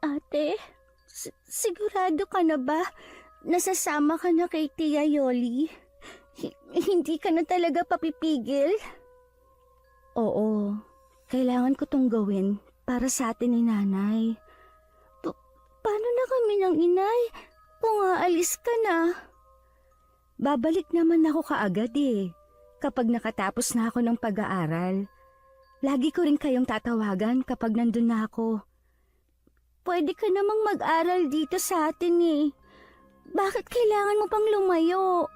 Ate, sigurado ka na ba? Nasasama ka na kay Tia Yoli? Hindi ka na talaga papipigil? Oo, kailangan ko tong gawin para sa atin ni Nanay. Paano na kami ng inay kung aalis ka na? Babalik naman ako kaagad kapag nakatapos na ako ng pag-aaral. Lagi ko rin kayong tatawagan kapag nandun na ako. Pwede ka namang mag-aral dito sa atin Bakit kailangan mo pang lumayo?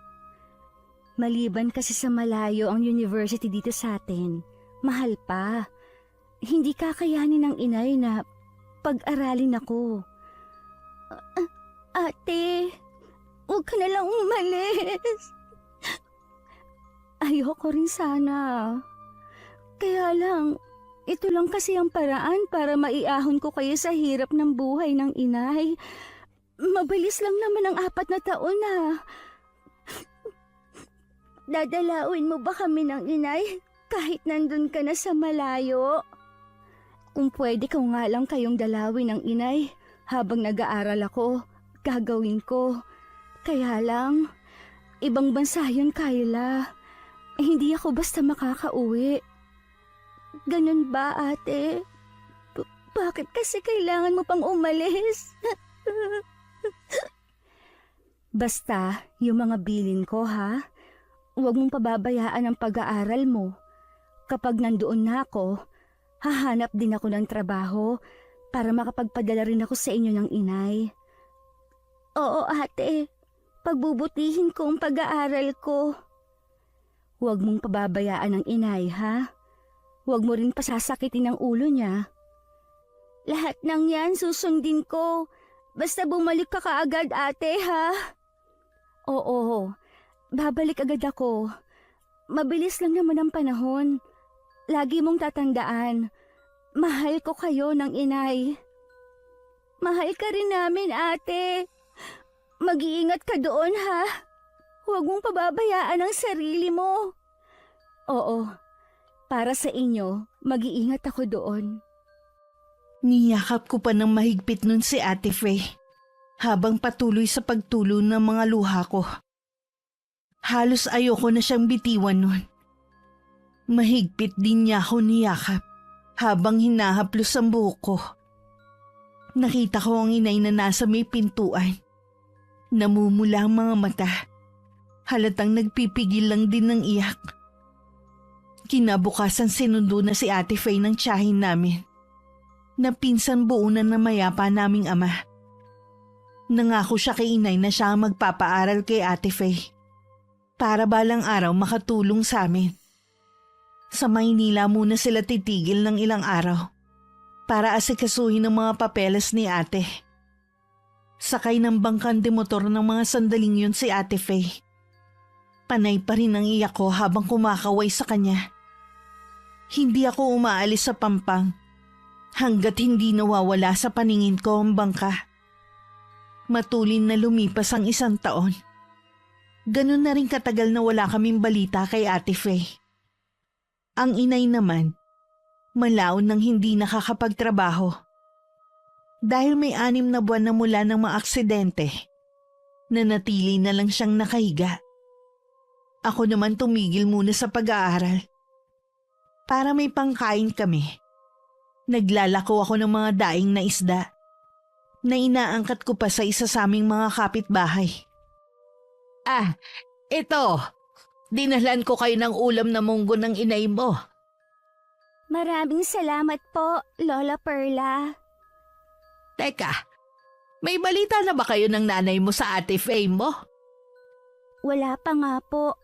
Maliban kasi sa malayo ang university dito sa atin, mahal pa. Hindi kakayanin ng inay na pag-aralin ako. Ate, huwag ka na lang umalis. Ayoko rin sana. Kaya lang, ito lang kasi ang paraan para maiahon ko kayo sa hirap ng buhay ng inay. Mabilis lang naman ang 4 na taon Dadalawin mo ba kami ng inay kahit nandun ka na sa malayo? Kung pwede ko nga lang kayong dalawin ng inay habang nag-aaral ako, gagawin ko. Kaya lang, ibang bansa yun, Kyla. Hindi ako basta makakauwi. Ganun ba, ate? Bakit kasi kailangan mo pang umalis? Basta, yung mga bilin ko, ha? Huwag mong pababayaan ang pag-aaral mo. Kapag nandoon na ako, hahanap din ako ng trabaho para makapagpadala rin ako sa inyo ng inay. Oo, ate. Pagbubutihin ko ang pag-aaral ko. Huwag mong pababayaan ang inay, ha? Huwag mo rin pasasakitin ang ulo niya. Lahat ng yan susundin ko. Basta bumalik ka kaagad, ate, ha? Oo, babalik agad ako. Mabilis lang naman ang panahon. Lagi mong tatandaan, mahal ko kayo ng inay. Mahal ka rin namin, ate. Mag-iingat ka doon, ha? Huwag mong pababayaan ang sarili mo. Oo, para sa inyo, mag-iingat ako doon. Niyakap ko pa ng mahigpit nun si Ate Faye habang patuloy sa pagtulo ng mga luha ko. Halos ayoko na siyang bitiwan nun. Mahigpit din niya ako niyakap habang hinahaplos ang buhok ko. Nakita ko ang inay na nasa may pintuan. Namumula ang mga mata. Halatang nagpipigil lang din ng iyak. Kinabukasan sinundo na si Ate Faye ng tiyahin namin. Na pinsan buunan na mayapa naming ama. Nangako siya kay inay na siya ang magpapaaral kay Ate Faye. Para balang araw makatulong sa amin. Sa Maynila muna sila titigil ng ilang araw. Para asikasuhin ang mga papeles ni ate. Sakay ng bangkan de motor ng mga sandaling yun si Ate Faye. Panay pa rin ang iyak ko habang kumakaway sa kanya. Hindi ako umaalis sa Pampang. Hanggat hindi nawawala sa paningin ko ang bangka. Matulin na lumipas ang 1 taon. Ganun na rin katagal na wala kaming balita kay Ate Faye. Ang inay naman, malaon nang hindi nakakapagtrabaho. Dahil may 6 na buwan na mula ng mga aksidente, nanatili na lang siyang nakahiga. Ako naman tumigil muna sa pag-aaral. Para may pangkain kami. Naglalako ako ng mga daing na isda na inaangkat ko pa sa isa sa aming mga kapitbahay. Ito. Dinalhan ko kayo ng ulam na munggo ng inay mo. Maraming salamat po, Lola Perla. Teka, may balita na ba kayo ng nanay mo sa Ate Faye mo? Wala pa nga po.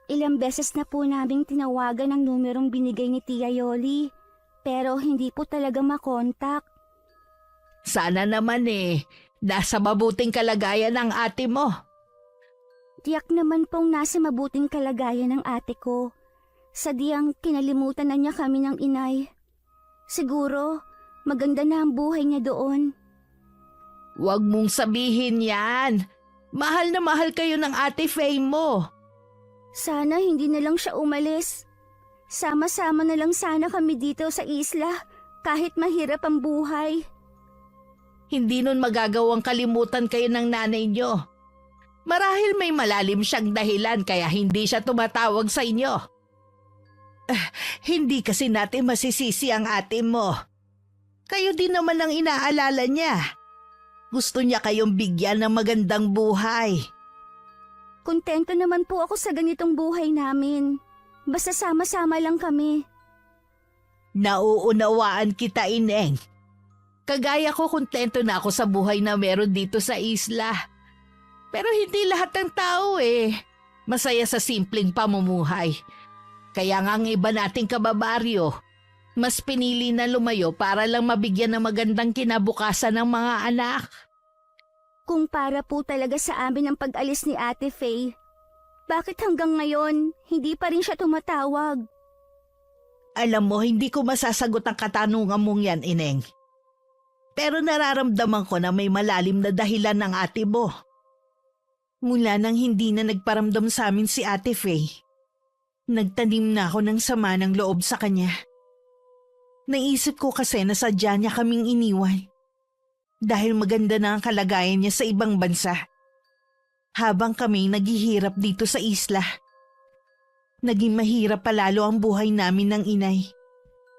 Ilang beses na po naming tinawagan ang numerong binigay ni Tia Yoli. Pero hindi po talaga makontak. Sana naman nasa mabuting kalagayan ang ate mo. Tiyak naman pong nasa mabuting kalagayan ng ate ko. Sadyang kinalimutan na niya kami ng inay. Siguro, maganda na ang buhay niya doon. Huwag mong sabihin yan. Mahal na mahal kayo ng Ate Faye mo. Sana hindi na lang siya umalis. Sama-sama na lang sana kami dito sa isla kahit mahirap ang buhay. Hindi nun magagawang kalimutan kayo ng nanay nyo. Marahil may malalim siyang dahilan kaya hindi siya tumatawag sa inyo. Hindi kasi natin masisisi ang ate mo. Kayo din naman ang inaalala niya. Gusto niya kayong bigyan ng magandang buhay. Kontento naman po ako sa ganitong buhay namin. Basta sama-sama lang kami. Nauunawaan kita, Ineng. Kagaya ko, kontento na ako sa buhay na meron dito sa isla. Pero hindi lahat ng tao masaya sa simpleng pamumuhay. Kaya nga ang iba nating kababaryo, mas pinili na lumayo para lang mabigyan ng magandang kinabukasan ng mga anak. Kung para po talaga sa amin ang pag-alis ni Ate Faye, bakit hanggang ngayon hindi pa rin siya tumatawag? Alam mo, hindi ko masasagot ang katanungan mong yan, Ineng. Pero nararamdaman ko na may malalim na dahilan ng ate mo. Mula nang hindi na nagparamdam sa amin si Ate Faye, nagtanim na ako ng sama ng loob sa kanya. Naisip ko kasi na sadya niya kaming iniwan. Dahil maganda na ang kalagayan niya sa ibang bansa. Habang kami naghihirap dito sa isla. Naging mahirap palalo ang buhay namin ng inay.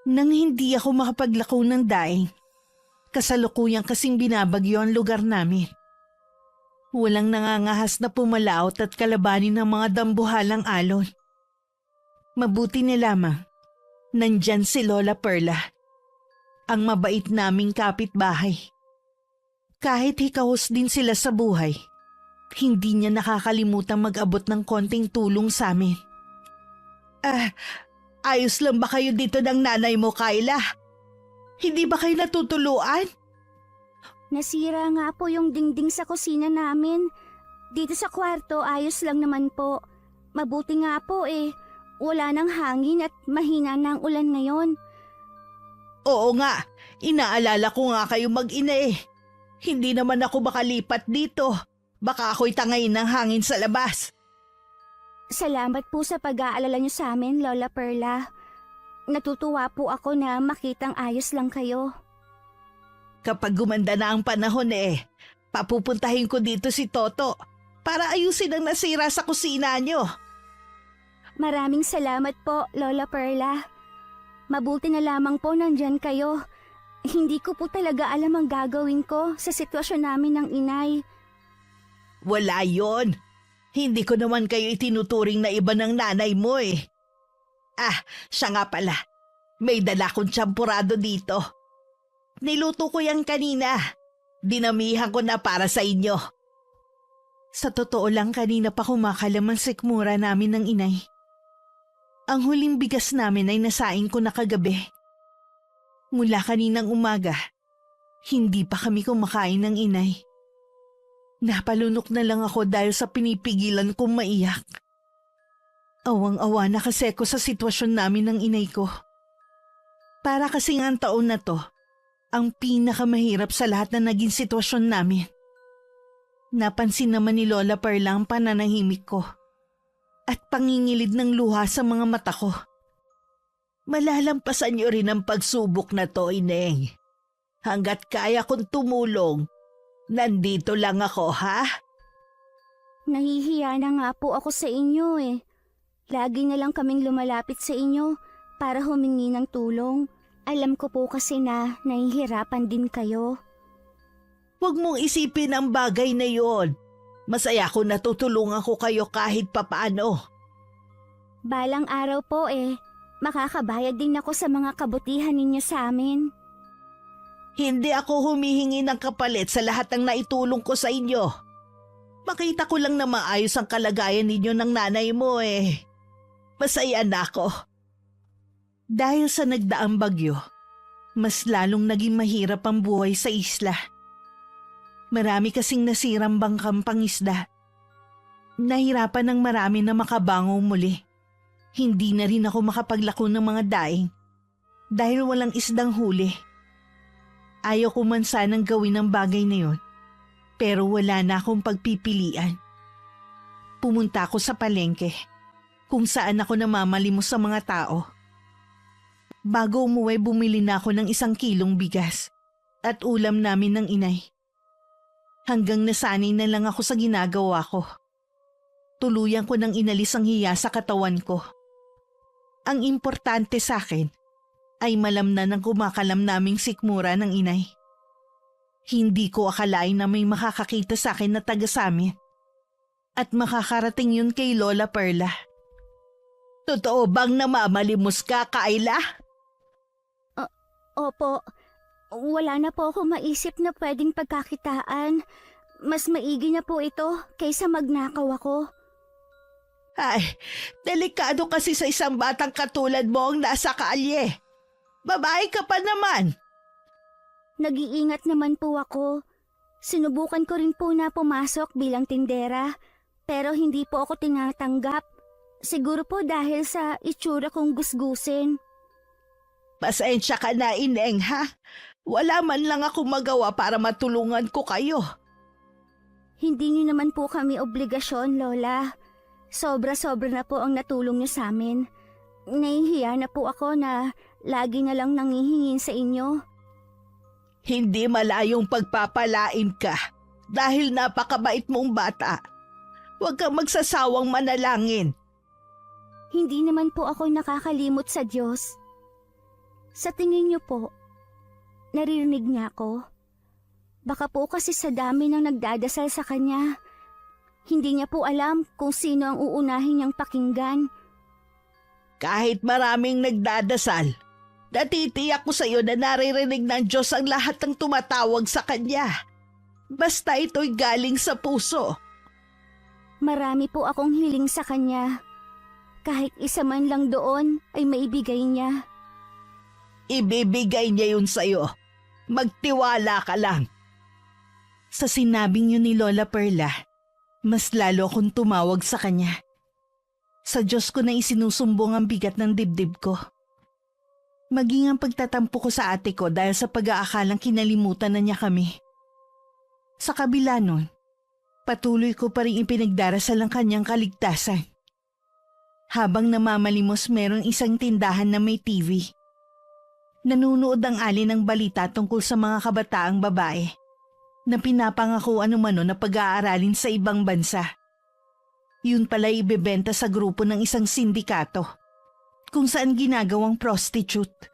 Nang hindi ako makapaglako ng daing, kasalukuyang kasing binabagyo ang lugar namin. Walang nangangahas na pumalaot at kalabanin ng mga dambuhalang alon. Mabuti na lamang, nandyan si Lola Perla, ang mabait naming kapitbahay. Kahit hikahos din sila sa buhay, hindi niya nakakalimutang mag-abot ng konting tulong sa amin. Ayos lang ba kayo dito ng nanay mo, Kyla? Hindi ba kayo natutuluan? Nasira nga po yung dingding sa kusina namin. Dito sa kwarto, ayos lang naman po. Mabuti nga po wala nang hangin at mahina na ang ulan ngayon. Oo nga, inaalala ko nga kayo mag-ina Hindi naman ako makalipat dito. Baka ako'y tangayin ng hangin sa labas. Salamat po sa pag-aalala niyo sa amin, Lola Perla. Natutuwa po ako na makitang ayos lang kayo. Kapag gumanda na ang panahon papupuntahin ko dito si Toto para ayusin ang nasira sa kusina niyo. Maraming salamat po, Lola Perla. Mabuti na lamang po nandyan kayo. Hindi ko po talaga alam ang gagawin ko sa sitwasyon namin ng inay. Wala yon. Hindi ko naman kayo itinuturing na iba ng nanay mo siya nga pala. May dala kong tsampurado dito. Niluto ko yan kanina. Dinamihan ko na para sa inyo. Sa totoo lang, kanina pa kumakalam ang sikmura namin ng inay. Ang huling bigas namin ay nasaing ko na kagabi. Mula kaninang umaga, hindi pa kami kumakain ng inay. Napalunok na lang ako dahil sa pinipigilan kong maiyak. Awang-awa na kasi ako sa sitwasyon namin ng inay ko. Para kasing ang taon na to, ang pinakamahirap sa lahat na naging sitwasyon namin. Napansin naman ni Lola Perla ang pananahimik ko at pangingilid ng luha sa mga mata ko. Malalampasan niyo rin ang pagsubok na to, Ineng. Hanggat kaya kong tumulong, nandito lang ako, ha? Nahihiya na nga po ako sa inyo Lagi na lang kaming lumalapit sa inyo para humingi ng tulong. Alam ko po kasi na nahihirapan din kayo. Huwag mong isipin ang bagay na yon. Masaya ko natutulungan ko kayo kahit papaano. Balang araw po makakabayad din ako sa mga kabutihan ninyo sa amin. Hindi ako humihingi ng kapalit sa lahat ng naitulong ko sa inyo. Makita ko lang na maayos ang kalagayan ninyo ng nanay mo Masaya na ako. Dahil sa nagdaang bagyo, mas lalong naging mahirap ang buhay sa isla. Marami kasing nasirang bangkang pangisda. Nahirapan ng marami na makabango muli. Hindi na rin ako makapaglako ng mga daing dahil walang isdang huli. Ayaw ko man sanang gawin ang bagay na yon, pero wala na akong pagpipilian. Pumunta ako sa palengke kung saan ako namamalimos sa mga tao. Bago umuwi, bumili na ako ng 1 kilong bigas at ulam namin ng inay. Hanggang nasanay na lang ako sa ginagawa ko. Tuluyan ko nang inalis ang hiya sa katawan ko. Ang importante sa akin ay malamnan ng kumakalam naming sikmura ng inay. Hindi ko akalain na may makakakita sa akin na taga samin. At makakarating yun kay Lola Perla. Totoo bang namamalimos ka, Kayla? Opo, wala na po ako maisip na pwedeng pagkakitaan. Mas maigi na po ito kaysa magnakaw ako. Ay, delikado kasi sa isang batang katulad mo ang nasa kalye. Babae ka pa naman. Nag-iingat naman po ako. Sinubukan ko rin po na pumasok bilang tindera, pero hindi po ako tinatanggap. Siguro po dahil sa itsura kong gusgusin. Pasensya ka na, Ineng, ha? Wala man lang ako magawa para matulungan ko kayo. Hindi niyo naman po kami obligasyon, Lola. Sobra-sobra na po ang natulong niyo sa amin. Nahihiya na po ako na lagi na lang nangihingin sa inyo. Hindi malayong pagpapalain ka dahil napakabait mong bata. Huwag kang magsasawang manalangin. Hindi naman po ako nakakalimot sa Diyos. Sa tingin niyo po, naririnig niya ako? Baka po kasi sa dami ng nagdadasal sa Kanya, hindi niya po alam kung sino ang uunahin niyang pakinggan. Kahit maraming nagdadasal, natitiyak ko sa iyo na naririnig ng Diyos ang lahat ng tumatawag sa Kanya. Basta ito'y galing sa puso. Marami po akong hiling sa Kanya. Kahit isa man lang doon ay maibigay niya. Ibibigay niya yun sa iyo. Magtiwala ka lang. Sa sinabing yun ni Lola Perla, mas lalo akong tumawag sa Kanya. Sa Diyos ko na isinusumbong ang bigat ng dibdib ko. Maging ang pagtatampo ko sa ate ko dahil sa pag-aakalang kinalimutan na niya kami. Sa kabila nun, patuloy ko pa rin ipinagdarasal ang kanyang kaligtasan. Habang namamalimos meron isang tindahan na may TV. Nanunood ang ali ng balita tungkol sa mga kabataang babae na pinapangako anumano na pag-aaralin sa ibang bansa. Yun pala ibebenta sa grupo ng isang sindikato kung saan ginagawang prostitute.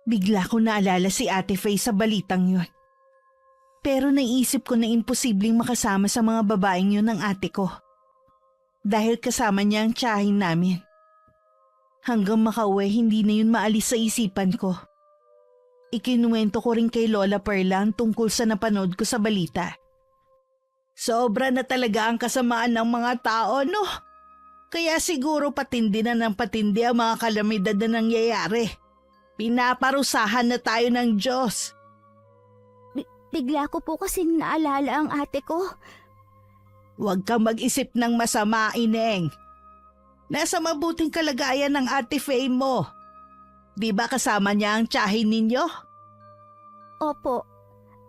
Bigla ko naalala si Ate Faye sa balitang yun. Pero naisip ko na imposibleng makasama sa mga babaeng yun ng ate ko. Dahil kasama niya ang tiyahin namin. Hanggang makauwi, hindi na yun maalis sa isipan ko. Ikinuwento ko rin kay Lola Perla ang tungkol sa napanood ko sa balita. Sobra na talaga ang kasamaan ng mga tao, no? Kaya siguro patindi na ng patindi ang mga kalamidad na nangyayari. Pinaparusahan na tayo ng Diyos. Bigla ko po kasing naalala ang ate ko. Huwag kang mag-isip ng masama, Ineng. Nasa mabuting kalagayan ng Ate Faye mo. Di ba kasama niya ang tiyahin ninyo? Opo,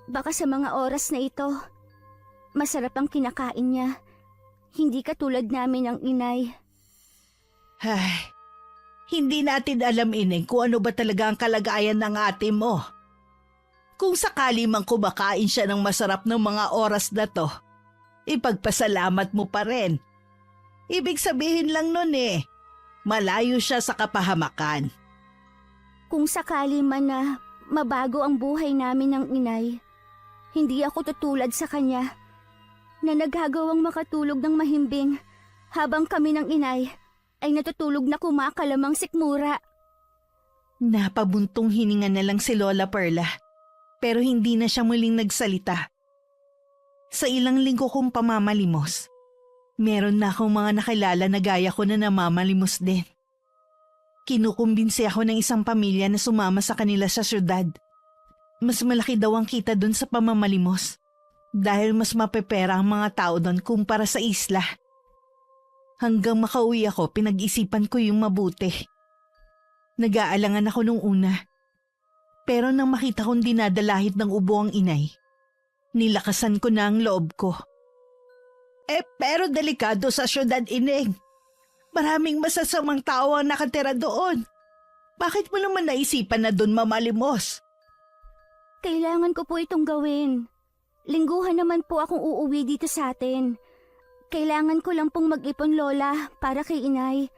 baka sa mga oras na ito, masarap ang kinakain niya. Hindi katulad namin ang inay. Ay, hindi natin alam, Ineng, kung ano ba talaga ang kalagayan ng ate mo. Kung sakali mang kumakain siya ng masarap ng mga oras na to, ipagpasalamat mo pa rin. Ibig sabihin lang nun malayo siya sa kapahamakan. Kung sakali man na mabago ang buhay namin ng inay, hindi ako tutulad sa kanya na naghagawang makatulog ng mahimbing habang kami ng inay ay natutulog na kumakalamang sikmura. Napabuntong hininga na lang si Lola Perla, pero hindi na siya muling nagsalita. Sa ilang linggo kong pamamalimos, meron na akong mga nakilala na gaya ko na namamalimos din. Kinukumbinsi ako ng isang pamilya na sumama sa kanila sa syudad. Mas malaki daw ang kita doon sa pamamalimos dahil mas mapepera ang mga tao doon kumpara sa isla. Hanggang makauwi ako, pinag-isipan ko yung mabuti. Nag-aalangan ako nung una. Pero nang makita kong dinadalahit ng ubo ang inay, nilakasan ko na ang loob ko. Pero delikado sa syudad, Ineng. Maraming masasamang tao ang nakatira doon. Bakit mo naman naisipan na doon mamalimos? Kailangan ko po itong gawin. Lingguhan naman po akong uuwi dito sa atin. Kailangan ko lang pong mag-ipon, Lola, para kay inay.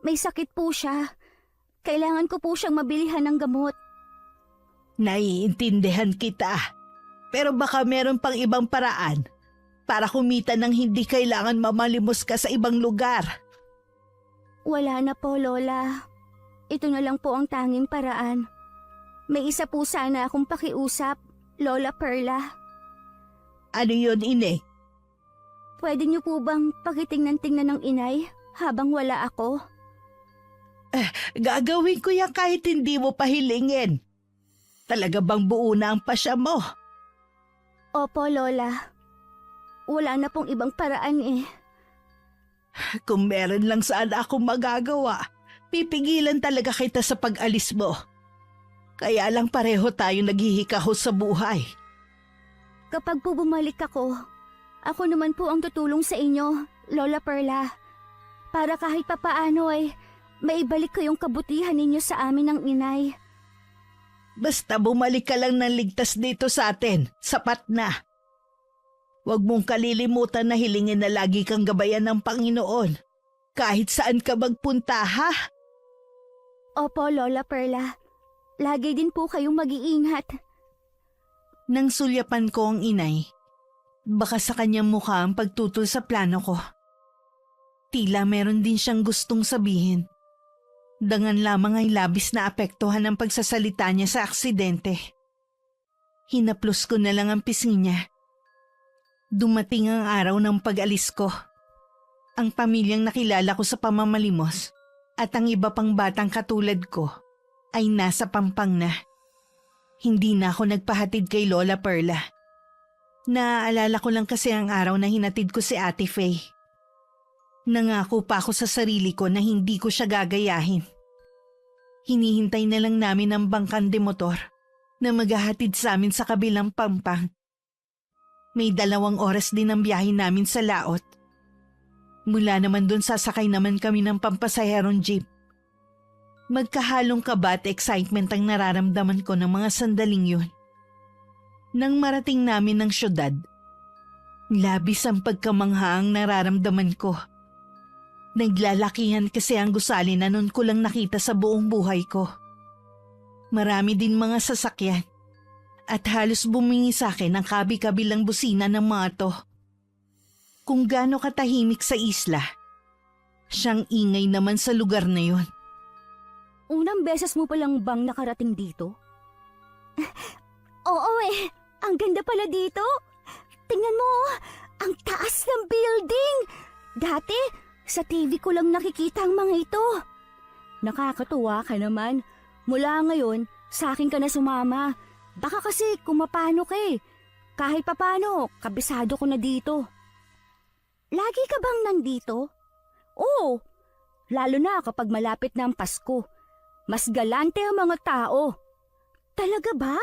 May sakit po siya. Kailangan ko po siyang mabilihan ng gamot. Naiintindihan kita. Pero baka meron pang ibang paraan para kumita ng hindi kailangan mamalimos ka sa ibang lugar. Wala na po, Lola. Ito na lang po ang tanging paraan. May isa po sana akong pakiusap, Lola Perla. Ano yun, Ine? Pwede niyo po bang pakitingnan-tingnan ng inay habang wala ako? Gagawin ko yan kahit hindi mo pahilingin. Talaga bang buo na ang pasya mo? Opo, Lola. Wala na pong ibang paraan eh. Kung meron lang saan ako magagawa, pipigilan talaga kita sa pag-alis mo. Kaya lang pareho tayo naghihikahos sa buhay. Kapag po bumalik ako naman po ang tutulong sa inyo, Lola Perla. Para kahit papaano ay maibalik ko yung kabutihan ninyo sa amin ng inay. Basta bumalik ka lang ng ligtas dito sa atin, sapat na. Huwag mong kalilimutan na hilingin na lagi kang gabayan ng Panginoon. Kahit saan ka magpunta, ha? Opo, Lola Perla. Lagi din po kayong mag-iingat. Nang sulyapan ko ang inay, baka sa kanyang mukha ang pagtutol sa plano ko. Tila meron din siyang gustong sabihin. Dangan lamang ay labis na apektuhan ang pagsasalita niya sa aksidente. Hinaplos ko na lang ang pisngi niya. Dumating ang araw ng pag-alis ko. Ang pamilyang nakilala ko sa pamamalimos at ang iba pang batang katulad ko ay nasa Pampang na. Hindi na ako nagpahatid kay Lola Perla. Naaalala ko lang kasi ang araw na hinatid ko si Ate Faye. Nangako pa ako sa sarili ko na hindi ko siya gagayahin. Hinihintay na lang namin ang bangkan de motor na maghahatid sa amin sa kabilang Pampang. May 2 oras din ang biyahe namin sa laot. Mula naman doon sasakay naman kami ng pampasaherong jeep. Magkahalong kaba at excitement ang nararamdaman ko ng mga sandaling yun. Nang marating namin ng syudad, labis ang pagkamangha ang nararamdaman ko. Naglalakihan kasi ang gusali na noon ko lang nakita sa buong buhay ko. Marami din mga sasakyan at halos bumingi sa akin ang kabi-kabilang busina ng mga to. Kung gaano katahimik sa isla, siyang ingay naman sa lugar na yon. Unang beses mo palang bang nakarating dito? Oo eh, ang ganda pala dito. Tingnan mo, ang taas ng building. Dati, sa TV ko lang nakikita ang mga ito. Nakakatuwa ka naman. Mula ngayon, sa akin ka na sumama. Baka kasi kumapano ka eh. Kahit papano, kabisado ko na dito. Lagi ka bang nandito? Oo, lalo na kapag malapit na ang Pasko. Mas galante ang mga tao. Talaga ba?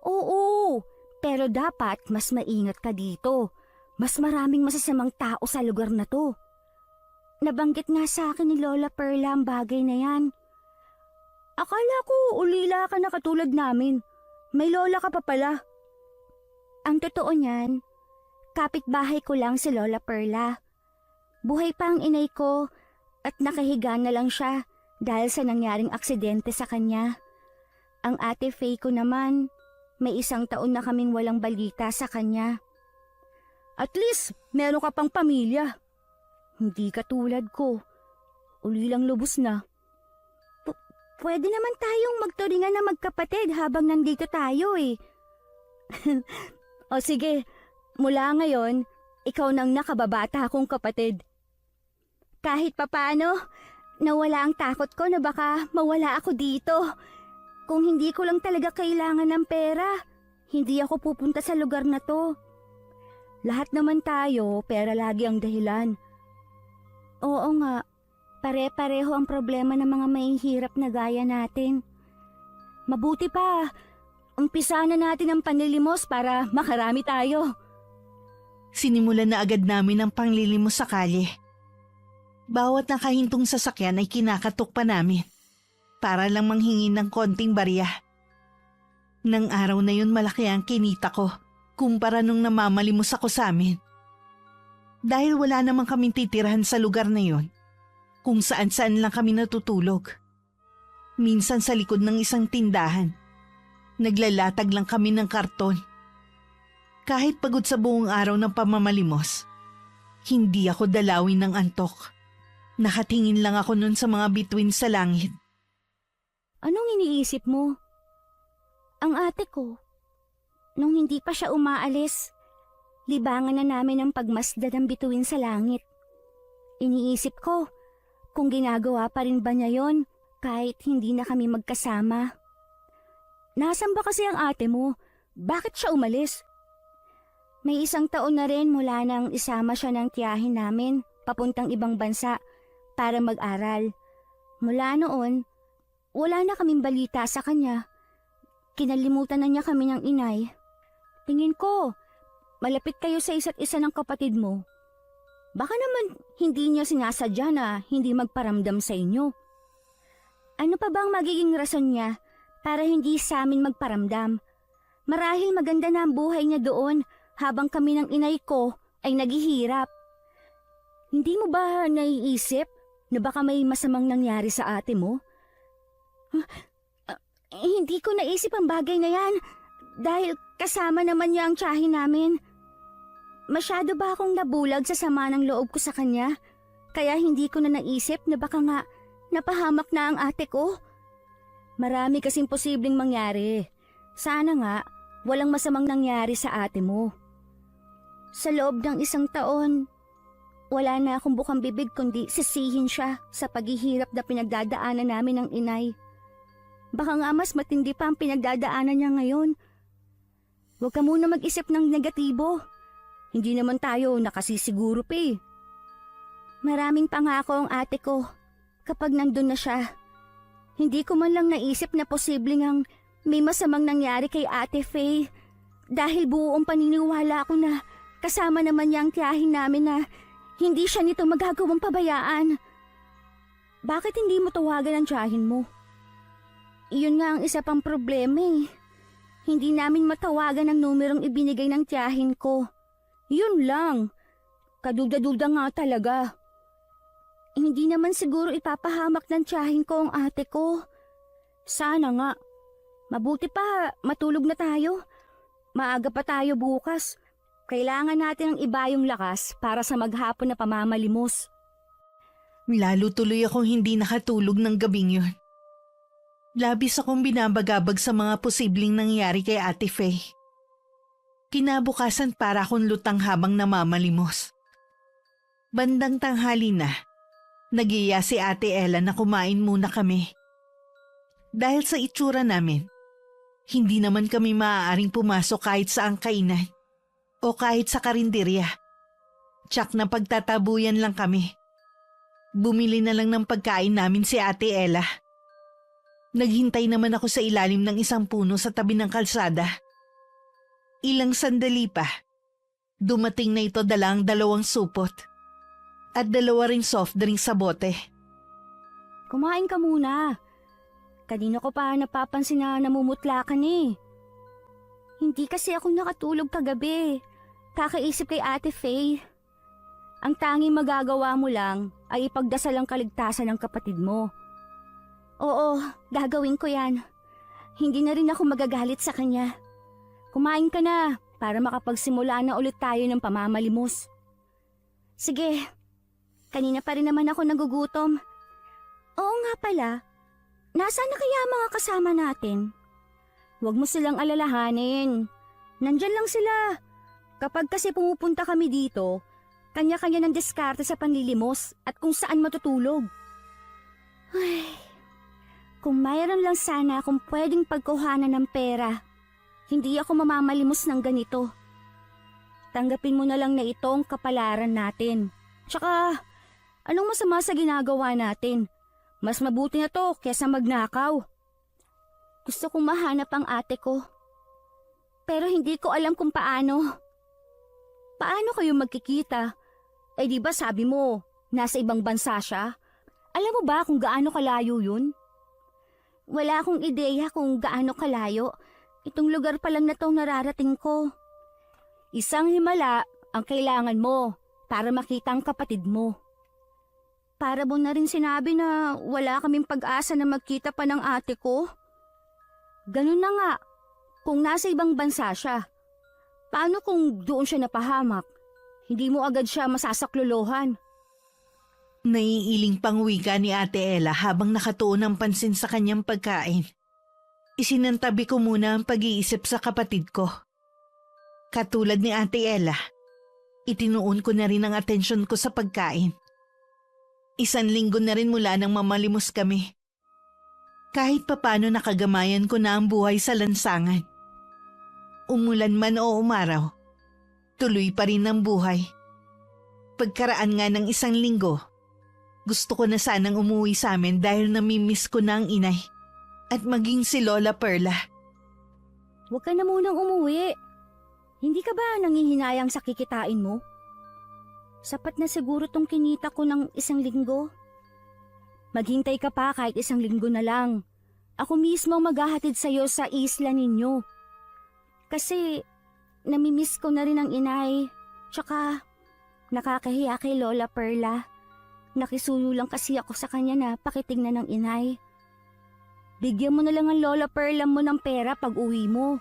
Oo, pero dapat mas maingat ka dito. Mas maraming masasamang tao sa lugar na to. Nabanggit nga sa akin ni Lola Perla ang bagay na yan. Akala ko ulila ka na katulad namin. May lola ka pa pala. Ang totoo niyan, kapitbahay ko lang si Lola Perla. Buhay pa ang inay ko at nakahiga na lang siya dahil sa nangyaring aksidente sa kanya. Ang Ate Faye ko naman, may 1 taon na kaming walang balita sa kanya. At least, meron ka pang pamilya. Hindi katulad ko. Uli lang lubos na. Pwede naman tayong magturingan na magkapatid habang nandito tayo eh. O sige, mula ngayon, ikaw nang nakababata kong kapatid. Kahit papaano, nawala ang takot ko na baka mawala ako dito. Kung hindi ko lang talaga kailangan ng pera, hindi ako pupunta sa lugar na to. Lahat naman tayo, pera lagi ang dahilan. Oo nga, pare-pareho ang problema ng mga mahihirap na gaya natin. Mabuti pa, umpisa na natin ang panlilimos para makarami tayo. Sinimulan na agad namin ang panglilimos sa kalye. Bawat nakahintong sasakyan ay kinakatok pa namin para lang manghingi ng konting barya. Nang araw na yun malaki ang kinita ko kumpara nung namamalimos ako sa amin. Dahil wala namang kaming titirahan sa lugar na yun, kung saan-saan lang kami natutulog. Minsan sa likod ng isang tindahan, naglalatag lang kami ng karton. Kahit pagod sa buong araw ng pamamalimos, hindi ako dalawin ng antok. Nakatingin lang ako nun sa mga bituin sa langit. Anong iniisip mo? Ang ate ko, nung hindi pa siya umaalis, libangan na namin ang pagmasdan ng bituin sa langit. Iniisip ko, kung ginagawa pa rin ba niya yon kahit hindi na kami magkasama. Nasaan ba kasi ang ate mo? Bakit siya umalis? May 1 taon na rin mula nang isama siya ng tiyahin namin papuntang ibang bansa para mag-aral. Mula noon, wala na kaming balita sa kanya. Kinalimutan na niya kami ng inay. Tingin ko, malapit kayo sa isa't isa ng kapatid mo. Baka naman hindi niya sinasadya na hindi magparamdam sa inyo. Ano pa bang magiging rason niya para hindi sa amin magparamdam? Marahil maganda na ang buhay niya doon habang kami ng inay ko ay naghihirap. Hindi mo ba naiisip na baka may masamang nangyari sa ate mo? Hindi ko naisip ang bagay na yan dahil kasama naman niya ang tiyahin namin. Masyado ba akong nabulag sa sama ng loob ko sa kanya? Kaya hindi ko na naisip na baka nga napahamak na ang ate ko? Marami kasing posibleng mangyari. Sana nga walang masamang nangyari sa ate mo. Sa loob ng 1 taon, wala na akong bukang bibig kundi sisihin siya sa paghihirap na pinagdadaanan namin ng inay. Baka nga mas matindi pa ang pinagdadaanan niya ngayon. Huwag ka muna mag-isip ng negatibo. Hindi naman tayo nakasisiguro pa eh. Maraming pangako ang ate ko kapag nandun na siya. Hindi ko man lang naisip na posible ngang may masamang nangyari kay Ate Faye dahil buong paniniwala ko na kasama naman niya ang tiyahin namin na hindi siya nito magagawang pabayaan. Bakit hindi mo tawagan ang tiyahin mo? Iyon nga ang isa pang problema eh. Hindi namin matawagan ang numerong ibinigay ng tiyahin ko. Yun lang. Kaduda-duda nga talaga. Hindi naman siguro ipapahamak ng tiyahin ko ang ate ko. Sana nga. Mabuti pa, matulog na tayo. Maaga pa tayo bukas. Kailangan natin ng ibayong lakas para sa maghapon na pamamalimos. Lalo tuloy akong hindi nakatulog ng gabing yun. Labis akong binabagabag sa mga posibleng nangyari kay Ate Faye. Kinabukasan para akong lutang habang namamalimos. Bandang tanghali na, nagiya si Ate Ella na kumain muna kami. Dahil sa itsura namin, hindi naman kami maaaring pumasok kahit sa ang kainan o kahit sa karinderya. Tsak na pagtatabuyan lang kami. Bumili na lang ng pagkain namin si Ate Ella. Naghintay naman ako sa ilalim ng isang puno sa tabi ng kalsada. Ilang sandali pa, dumating na ito dalang 2 supot at 2 ring soft drink sa bote. Kumain ka muna. Kanina ko pa napapansin na namumutla ka eh. Hindi kasi ako nakatulog kagabi. Kakaisip kay Ate Faye. Ang tanging magagawa mo lang ay ipagdasal ang kaligtasan ng kapatid mo. Oo, gagawin ko yan. Hindi na rin ako magagalit sa kanya. Kumain ka na para makapagsimula na ulit tayo ng pamamalimos. Sige, kanina pa rin naman ako nagugutom. Oo nga pala, nasaan na kaya mga kasama natin? Huwag mo silang alalahanin. Nandyan lang sila. Kapag kasi pumupunta kami dito, kanya-kanya ng diskarte sa panlilimos at kung saan matutulog. Ay, kung mayroon lang sana akong pwedeng pagkuhanan ng pera, hindi ako mamamalimos ng ganito. Tanggapin mo na lang na ito ang kapalaran natin. Tsaka, anong masama sa ginagawa natin? Mas mabuti na to kesa magnakaw. Gusto kong mahanap ang ate ko. Pero hindi ko alam kung paano. Paano kayo magkikita? Eh di ba sabi mo, nasa ibang bansa siya? Alam mo ba kung gaano kalayo yun? Wala akong ideya kung gaano kalayo, Itong lugar pa lang na tong nararating ko. Isang himala ang kailangan mo para makita ang kapatid mo. Para mo na rin sinabi na wala kaming pag-asa na magkita pa ng ate ko. Ganun na nga, kung nasa ibang bansa siya. Paano kung doon siya napahamak? Hindi mo agad siya masasaklolohan. Naiiling pang wika ni Ate Ella habang nakatuon ang pansin sa kanyang pagkain. Isinantabi ko muna ang pag-iisip sa kapatid ko. Katulad ni Ate Ella, itinuon ko na rin ang atensyon ko sa pagkain. 1 linggo na rin mula nang mamalimos kami. Kahit papano nakagamayan ko na ang buhay sa lansangan. Umulan man o umaraw, tuloy pa rin ang buhay. Pagkaraan nga ng 1 linggo, gusto ko na sanang umuwi sa amin dahil namimiss ko na ang inay at maging si Lola Perla. Huwag ka na munang umuwi. Hindi ka ba nangihinayang sa kikitain mo? Sapat na siguro tong kinita ko ng 1 linggo. Maghintay ka pa kahit 1 linggo na lang. Ako mismo ang maghahatid sa'yo sa isla ninyo. Kasi namimiss ko na rin ang inay. Tsaka nakakahiya kay Lola Perla. Nakisuyo lang kasi ako sa kanya na pakitignan ng inay. Bigyan mo na lang ang Lola Perla mo ng pera pag uwi mo.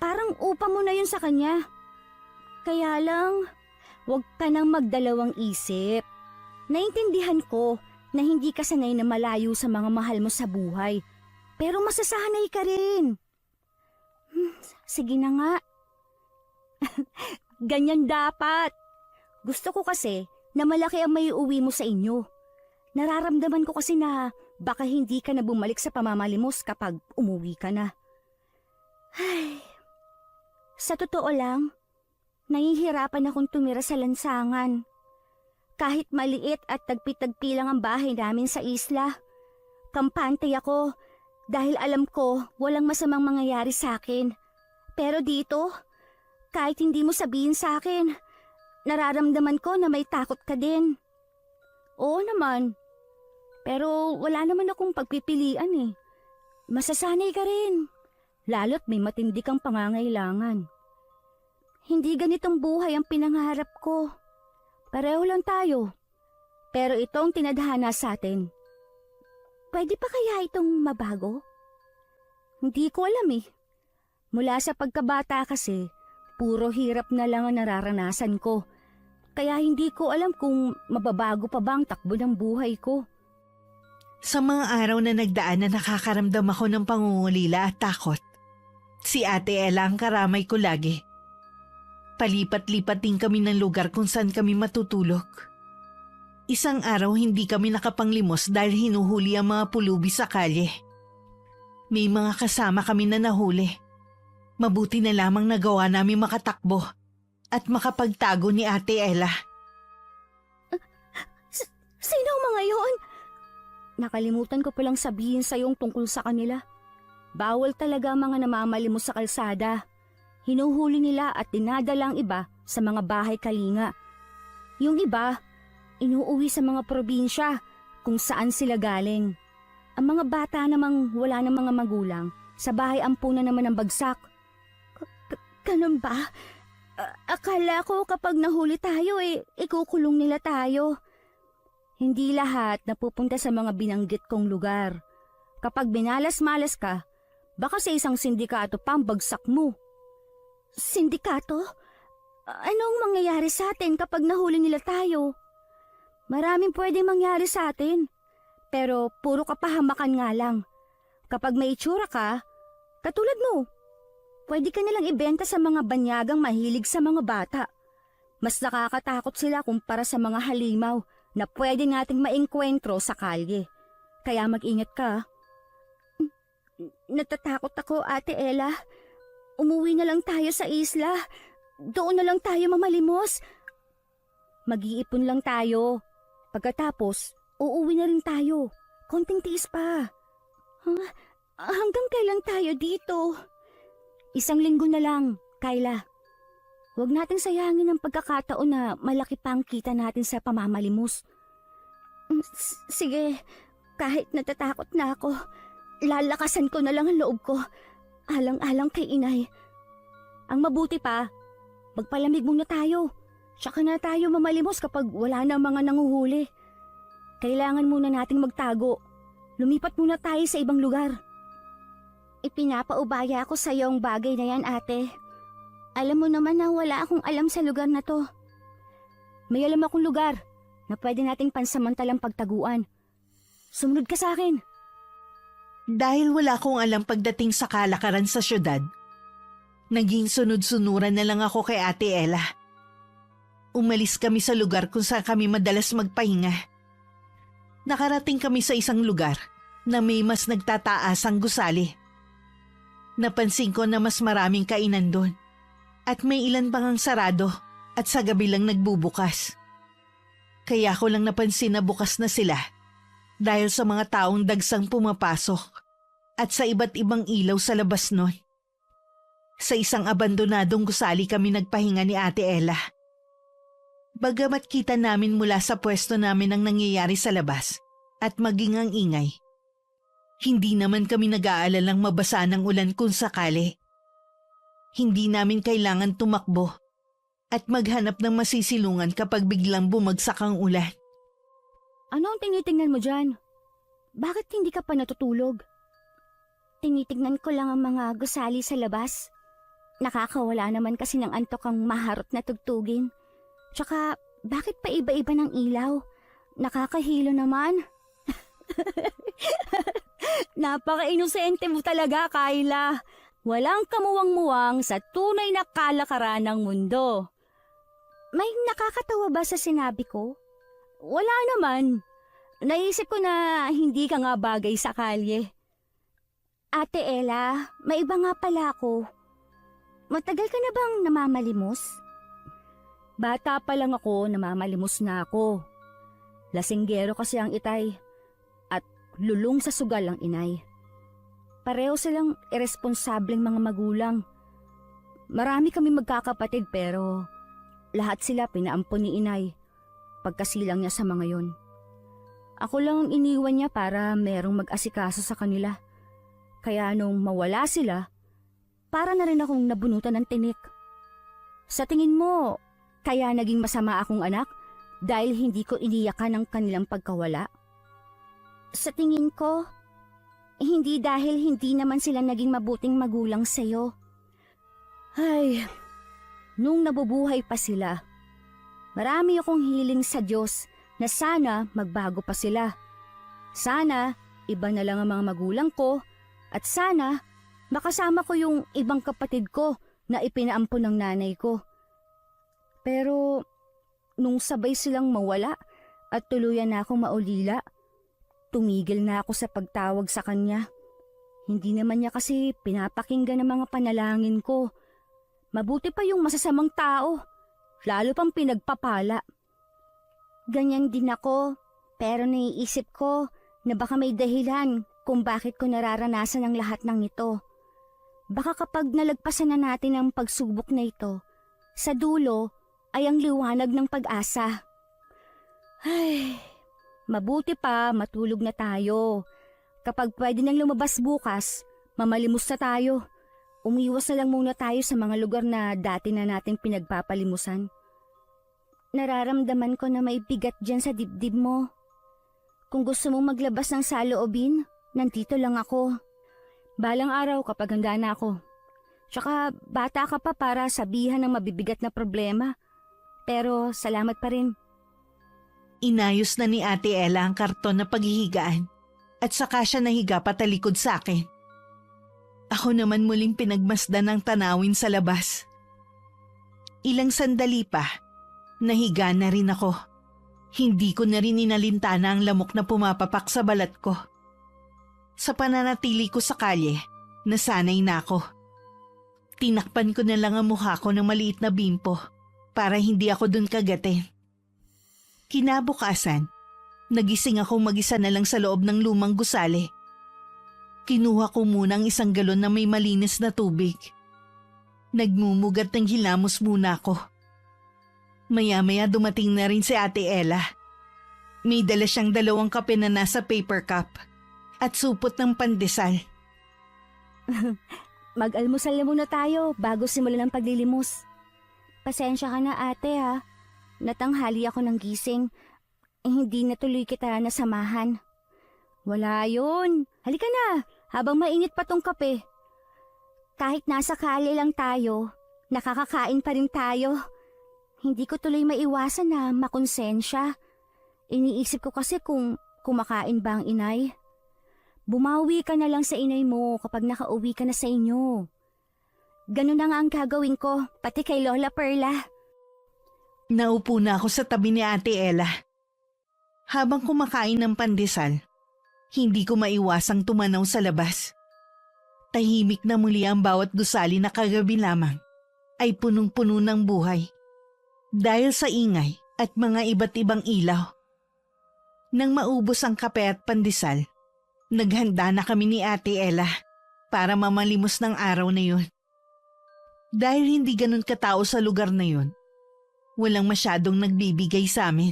Parang upa mo na yun sa kanya. Kaya lang, huwag ka nang magdalawang isip. Naintindihan ko na hindi ka sanay na malayo sa mga mahal mo sa buhay. Pero masasanay ka rin. Sige na nga. Ganyan dapat. Gusto ko kasi na malaki ang maiuwi mo sa inyo. Nararamdaman ko kasi na baka hindi ka na bumalik sa pamamalimos kapag umuwi ka na. Ay, sa totoo lang, nahihirapan akong tumira sa lansangan. Kahit maliit at tagpi-tagpi lang ang bahay namin sa isla, kampante ako dahil alam ko walang masamang mangyayari sa akin. Pero dito, kahit hindi mo sabihin sa akin, nararamdaman ko na may takot ka din. Oo naman, pero wala naman akong pagpipilian eh. Masasanay ka rin, lalo't may matindi kang pangangailangan. Hindi ganitong buhay ang pinangarap ko. Pareho lang tayo. Pero itong tinadhana sa atin. Pwede pa kaya itong mabago? Hindi ko alam eh. Mula sa pagkabata kasi, puro hirap na lang ang nararanasan ko. Kaya hindi ko alam kung mababago pa ba ang takbo ng buhay ko. Sa mga araw na nagdaan na nakakaramdam ako ng pangungulila at takot, si Ate Ella ang karamay ko lagi. Palipat-lipat din kami ng lugar kung saan kami matutulog. 1 araw hindi kami nakapanglimos dahil hinuhuli ang mga pulubi sa kalye. May mga kasama kami na nahuli. Mabuti na lamang nagawa namin makatakbo at makapagtago ni Ate Ella. Sino ang mga yon? Nakalimutan ko palang sabihin sa iyong tungkol sa kanila. Bawal talaga ang mga namamalimos sa kalsada. Hinuhuli nila at dinadala ang iba sa mga bahay kalinga. Yung iba, inuuwi sa mga probinsya kung saan sila galing. Ang mga bata namang wala ng mga magulang, sa bahay ampunan naman ang bagsak. Ganun ba? Akala ko kapag nahuli tayo ikukulong nila tayo. Hindi lahat napupunta sa mga binanggit kong lugar. Kapag binalas-malas ka, baka sa isang sindikato pa ang bagsak mo. Sindikato? Anong mangyayari sa atin kapag nahuli nila tayo? Maraming pwedeng mangyari sa atin. Pero puro kapahamakan nga lang. Kapag may itsura ka, katulad mo, pwede ka nilang ibenta sa mga banyagang mahilig sa mga bata. Mas nakakatakot sila kumpara sa mga halimaw na pwede nating maengkwentro sa kalye. Kaya mag-ingat ka. Natatakot ako, Ate Ella. Umuwi na lang tayo sa isla. Doon na lang tayo mamalimos. Mag-iipon lang tayo. Pagkatapos, uuwi na rin tayo. Konting tiis pa. Hanggang kailan tayo dito? 1 linggo na lang, Kyla. Huwag nating sayangin ang pagkakataon na malaki pa ang kita natin sa pamamalimos. Sige, kahit natatakot na ako, lalakasan ko na lang ang loob ko. alang-alang kay inay. Ang mabuti pa, magpalamig muna tayo. Tsaka na tayo mamalimos kapag wala na mga nanguhuli. Kailangan muna nating magtago. Lumipat muna tayo sa ibang lugar. Ipinapaubaya ko sa iyo ang bagay na yan, ate. Alam mo naman na wala akong alam sa lugar na to. May alam akong lugar na pwede nating pansamantalang pagtaguan. Sumunod ka sa akin. Dahil wala akong alam pagdating sa kalakaran sa syudad, naging sunod-sunuran na lang ako kay Ate Ella. Umalis kami sa lugar kung saan kami madalas magpahinga. Nakarating kami sa isang lugar na may mas nagtataasang gusali. Napansin ko na mas maraming kainan doon at may ilan pang ang sarado at sa gabi lang nagbubukas. Kaya ko lang napansin na bukas na sila dahil sa mga taong dagsang pumapasok at sa iba't ibang ilaw sa labas nun. Sa isang abandonadong gusali kami nagpahinga ni Ate Ella. Bagamat kita namin mula sa pwesto namin ang nangyayari sa labas at maging ang ingay, hindi naman kami nag-aalalang mabasa ng ulan kung sakali. Hindi namin kailangan tumakbo at maghanap ng masisilungan kapag biglang bumagsak ang ulan. Ano ang tinitingnan mo dyan? Bakit hindi ka pa natutulog? Tinitingnan ko lang ang mga gusali sa labas. Nakakawala naman kasi ng antok ang maharot na tugtugin. Tsaka, bakit pa iba-iba ng ilaw? Nakakahilo naman. Napaka-inosente mo talaga, Kyla. Walang kamuwang-muwang sa tunay na kalakaran ng mundo. May nakakatawa ba sa sinabi ko? Wala naman. Naisip ko na hindi ka nga bagay sa kalye. Ate Ella, may iba nga pala ako. Matagal ka na bang namamalimos? Bata pa lang ako, namamalimos na ako. Lasinggero kasi ang itay at lulong sa sugal ang inay. Pareho silang iresponsableng mga magulang. Marami kami magkakapatid pero lahat sila pinaampon ni inay pagkasilang niya sa mga yon. Ako lang ang iniwan niya para merong mag-asikaso sa kanila. Kaya nung mawala sila, para na rin akong nabunutan ng tinik. Sa tingin mo, kaya naging masama akong anak dahil hindi ko iniyakan ang kanilang pagkawala? Sa tingin ko, hindi dahil hindi naman sila naging mabuting magulang sa'yo. Ay, nung nabubuhay pa sila, marami akong hiling sa Diyos na sana magbago pa sila. Sana iba na lang ang mga magulang ko at sana makasama ko yung ibang kapatid ko na ipinaampon ng nanay ko. Pero nung sabay silang mawala at tuluyan na akong maulila, tumigil na ako sa pagtawag sa kanya. Hindi naman niya kasi pinapakinggan ang mga panalangin ko. Mabuti pa yung masasamang tao, lalo pang pinagpapala. Ganyan din ako, pero naiisip ko na baka may dahilan kung bakit ko nararanasan ang lahat ng ito. Baka kapag nalagpasan na natin ang pagsubok na ito, sa dulo ay ang liwanag ng pag-asa. Ay, mabuti pa matulog na tayo. Kapag pwede nang lumabas bukas, mamalimos na tayo. Umiwas na lang muna tayo sa mga lugar na dati na nating pinagpapalimusan. Nararamdaman ko na may bigat dyan sa dibdib mo. Kung gusto mong maglabas ng saloobin, nandito lang ako. Balang araw kapag handa na ako. Tsaka bata ka pa para sabihan ng mabibigat na problema. Pero salamat pa rin. Inayos na ni Ate Ella ang karton na paghihigaan at saka siya nahiga patalikod sa akin. Ako naman muling pinagmasdan ng tanawin sa labas. Ilang sandali pa, nahiga na rin ako. Hindi ko na rin inalintana ang lamok na pumapapak sa balat ko. Sa pananatili ko sa kalye, nasanay na ako. Tinakpan ko na lang ang mukha ko ng maliit na bimpo para hindi ako dun kagatin. Kinabukasan, nagising ako mag-isa na lang sa loob ng lumang gusali. Kinuha ko muna ang isang galon na may malinis na tubig. Nagmumugat ng hilamos muna ako. Maya-maya dumating na rin si Ate Ella. May dala siyang 2 kape na nasa paper cup at supot ng pandesal. Mag-almusal na muna tayo bago simulan ang paglilimos. Pasensya ka na ate ha. Natanghali ako ng gising. Hindi natuloy kita nasamahan. Wala yun. Halika na, habang mainit pa tong kape. Kahit nasa kali lang tayo, nakakakain pa rin tayo. Hindi ko tuloy maiwasan na makonsensya. Iniisip ko kasi kung kumakain ba ang inay. Bumawi ka na lang sa inay mo kapag nakauwi ka na sa inyo. Ganun na nga ang gagawin ko, pati kay Lola Perla. Naupo na ako sa tabi ni Ate Ella. Habang kumakain ng pandesal, hindi ko maiwasang tumanaw sa labas. Tahimik na muli ang bawat gusali na kagabi lamang ay punong-puno ng buhay. Dahil sa ingay at mga iba't ibang ilaw. Nang maubos ang kape at pandesal, naghanda na kami ni Ate Ella para mamalimos ng araw na yun. Dahil hindi ganun katao sa lugar na yun, walang masyadong nagbibigay sa amin.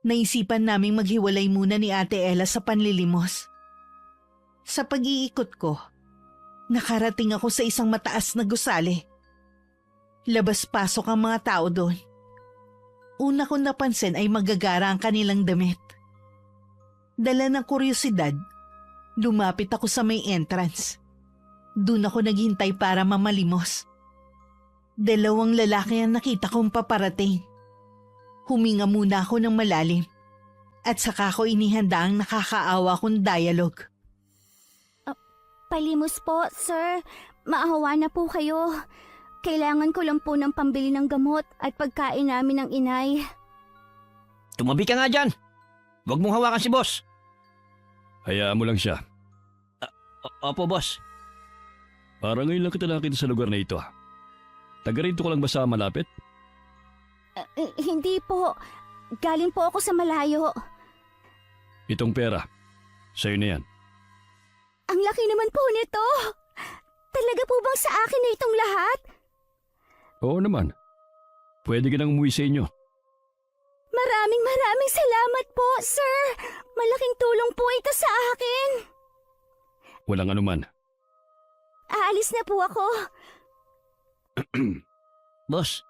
Naisipan naming maghiwalay muna ni Ate Ella sa panlilimos. Sa pag-iikot ko, nakarating ako sa isang mataas na gusali. Labas-pasok ang mga tao doon. Una kong napansin ay magagara ang kanilang damit. Dala ng kuryosidad, lumapit ako sa may entrance. Doon ako naghintay para mamalimos. 2 lalaki ang nakita kong paparating. Huminga muna ako ng malalim at saka ko inihanda ang nakakaawa kong dialogue. Palimos po, sir. Maawa na po kayo. Kailangan ko lang po ng pambili ng gamot at pagkain namin ng inay. Tumabi ka nga dyan! Huwag mong hawakan si boss! Hayaan mo lang siya. Opo, boss. Parang ngayon lang kita nakita sa lugar na ito. Taga rito ko lang ba sa malapit? Hindi po. Galing po ako sa malayo. Itong pera. Sa'yo na yan. Ang laki naman po nito. Talaga po bang sa akin na itong lahat? Oo naman. Pwede ka nang umuwi sa inyo. Maraming salamat po, sir. Malaking tulong po ito sa akin. Walang anuman. Aalis na po ako. Boss,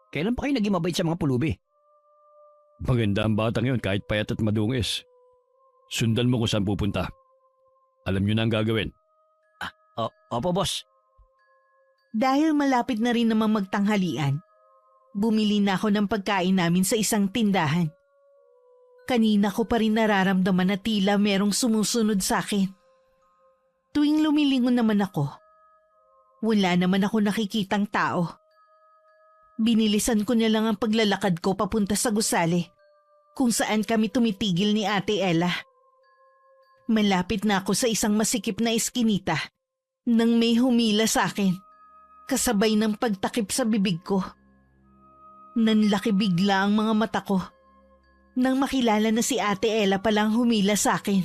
kailan pa kayo naging mabait sa mga pulubi? Maganda ang bata ngayon kahit payat at madungis. Sundan mo kung saan pupunta. Alam nyo na ang gagawin. Opo, boss. Dahil malapit na rin namang magtanghalian, bumili na ako ng pagkain namin sa isang tindahan. Kanina ko pa rin nararamdaman na tila merong sumusunod sa akin. Tuwing lumilingon naman ako, wala naman ako nakikitang tao. Binilisan ko na lang ang paglalakad ko papunta sa gusali, kung saan kami tumitigil ni Ate Ella. Malapit na ako sa isang masikip na eskinita nang may humila sa akin, kasabay ng pagtakip sa bibig ko. Nanlaki bigla ang mga mata ko nang makilala na si Ate Ella palang humila sa akin.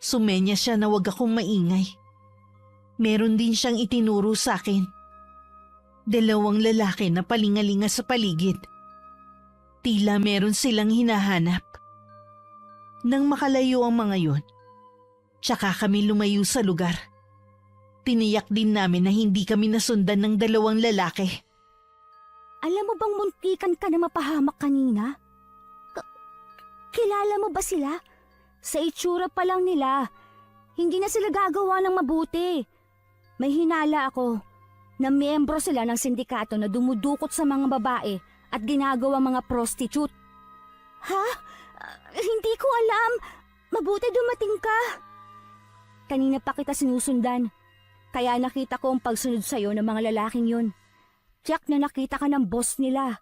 Sumenya siya na wag akong maingay. Meron din siyang itinuro sa akin. 2 lalaki na palingalinga sa paligid. Tila meron silang hinahanap. Nang makalayo ang mga yun, tsaka kami lumayo sa lugar. Tiniyak din namin na hindi kami nasundan ng 2 lalaki. Alam mo bang muntikan ka na mapahamak kanina? Kilala mo ba sila? Sa itsura pa lang nila, hindi na sila gagawa ng mabuti. May hinala ako na miyembro sila ng sindikato na dumudukot sa mga babae at ginagawa mga prostitute. Ha? Hindi ko alam. Mabuti dumating ka. Kanina pa kita sinusundan. Kaya nakita ko ang pagsunod sa'yo ng mga lalaking yun. Tiyak na nakita ka ng boss nila.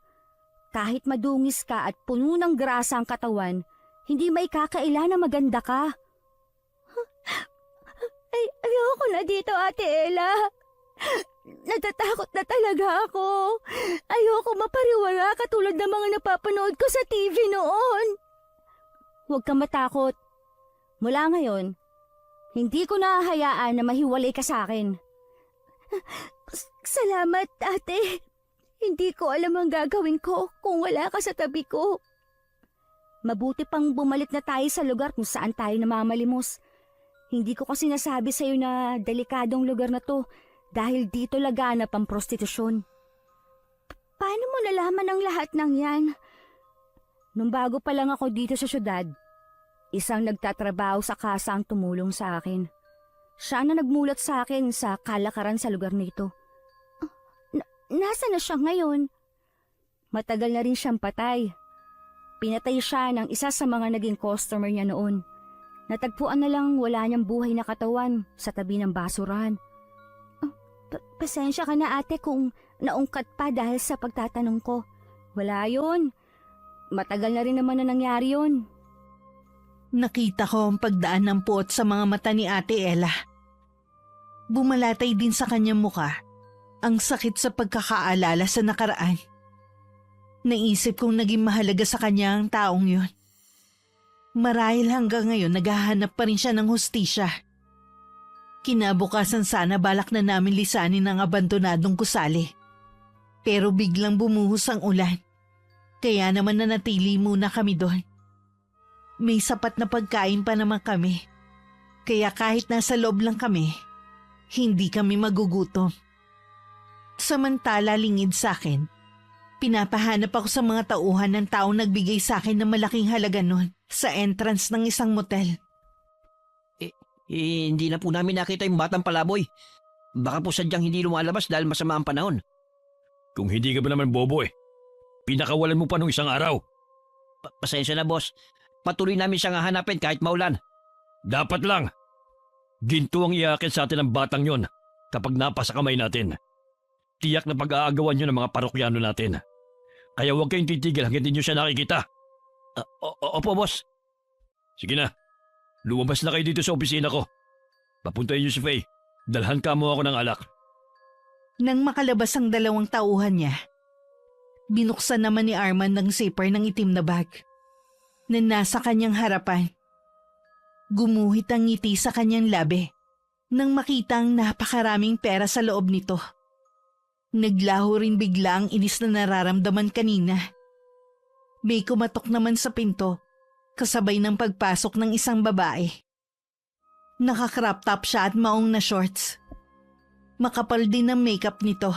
Kahit madungis ka at puno ng grasa ang katawan, hindi may kakaila na maganda ka. Ayoko na dito, Ate Ella. Natatakot na talaga ako. Ayoko mapariwara katulad ng mga napapanood ko sa TV noon. Huwag kang matakot. Mula ngayon, hindi ko nahahayaan na mahiwalay ka sa akin. Salamat, ate. Hindi ko alam ang gagawin ko kung wala ka sa tabi ko. Mabuti pang bumalik na tayo sa lugar kung saan tayo namamalimos. Hindi ko kasi nasabi sa'yo na delikadong lugar na to dahil dito laganap ang prostitusyon. Paano mo nalaman ang lahat ng yan? Nung bago pa lang ako dito sa syudad, isang nagtatrabaho sa kasa ang tumulong sa akin. Siya na nagmulat sa akin sa kalakaran sa lugar nito. Nasa na siya ngayon? Matagal na rin siyang patay. Pinatay siya ng isa sa mga naging customer niya noon. Natagpuan na lang wala niyang buhay na katawan sa tabi ng basurahan. Pasensya ka na ate kung naungkat pa dahil sa pagtatanong ko. Wala yun. Matagal na rin naman na nangyari yun. Nakita ko ang pagdaan ng puot sa mga mata ni Ate Ella. Bumalatay din sa kanyang muka ang sakit sa pagkakaalala sa nakaraan. Naisip kong naging mahalaga sa kanya ang taong yun. Marahil hanggang ngayon naghahanap pa rin siya ng hustisya. Kinabukasan sana balak na namin lisanin ang abandonadong gusali. Pero biglang bumuhos ang ulan. Kaya naman nanatili muna kami doon. May sapat na pagkain pa naman kami. Kaya kahit nasa loob lang kami, hindi kami magugutom. Samantala lingid sa akin, pinapahanap ako sa mga tauhan ng taong nagbigay sa akin ng malaking halaga noon sa entrance ng isang motel. Hindi na po namin nakita yung batang palaboy. Baka po sadyang hindi lumalabas dahil masama ang panahon. Kung hindi ka ba naman bobo pinakawalan mo pa nung isang araw. Pasensya na, boss. Patuloy namin siyang hahanapin kahit maulan. Dapat lang. Ginto ang iakit sa atin ng batang yon kapag napasa kamay natin. Tiyak na pag-aagawan nyo ng mga parokyano natin. Kaya huwag kayong titigil hanggang hindi nyo siya nakikita. Opo, boss. Sige na. Lumabas na kayo dito sa opisina ko. Papuntahin nyo si Faye. Dalhan ka mo ako ng alak. Nang makalabas ang dalawang tauhan niya, binuksan naman ni Arman ng zipper ng itim na bag na nasa kanyang harapan. Gumuhit ang ngiti sa kanyang labi nang makita ang napakaraming pera sa loob nito. Naglaho rin bigla ang inis na nararamdaman kanina. May kumatok naman sa pinto kasabay ng pagpasok ng isang babae. Naka-crop top siya at maong na shorts. Makapal din ang makeup nito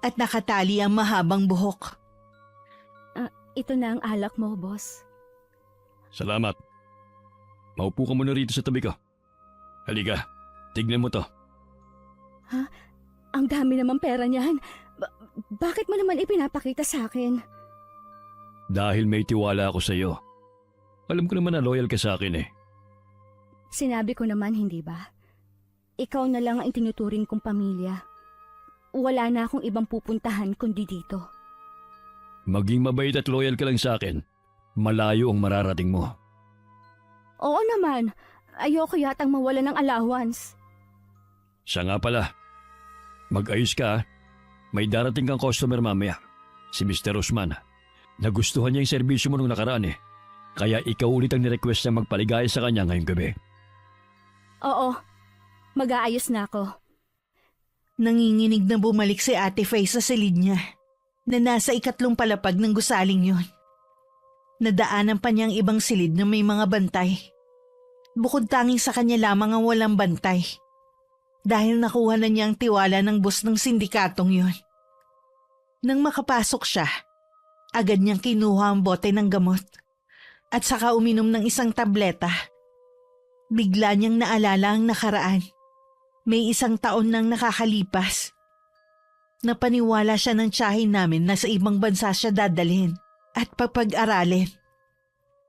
at nakatali ang mahabang buhok. Ito na ang alak mo, boss. Salamat. Maupo ka muna rito sa tabi ko. Halika, tignan mo to. Ang dami naman pera niyan. Bakit mo naman ipinapakita sa akin? Dahil may tiwala ako sa iyo. Alam ko naman na loyal ka sa akin Sinabi ko naman, hindi ba? Ikaw na lang ang tinuturing kong pamilya. Wala na akong ibang pupuntahan kundi dito. Maging mabait at loyal ka lang sa akin. Malayo ang mararating mo. Oo naman. Ayoko yatang mawala ng allowance. Siya nga pala. Mag-ayos ka. May darating kang customer mamaya. Si Mr. Osman. Nagustuhan niya yung serbisyo mo nung nakaraan Kaya ikaw ulit ang nirequest niya magpaligaya sa kanya ngayong gabi. Oo. Mag-aayos na ako. Nanginginig na bumalik si Ate Faye sa silid niya na nasa ikatlong palapag ng gusaling yon. Nadaanan pa niyang ibang silid na may mga bantay. Bukod tanging sa kanya lamang ang walang bantay. Dahil nakuha na niya ang tiwala ng boss ng sindikatong yon. Nang makapasok siya, agad niyang kinuha ang bote ng gamot at saka uminom ng isang tableta. Bigla niyang naalala ang nakaraan. May isang taon nang nakakalipas. Napaniwala siya ng tiyahin namin na sa ibang bansa siya dadalhin at papag-aralin.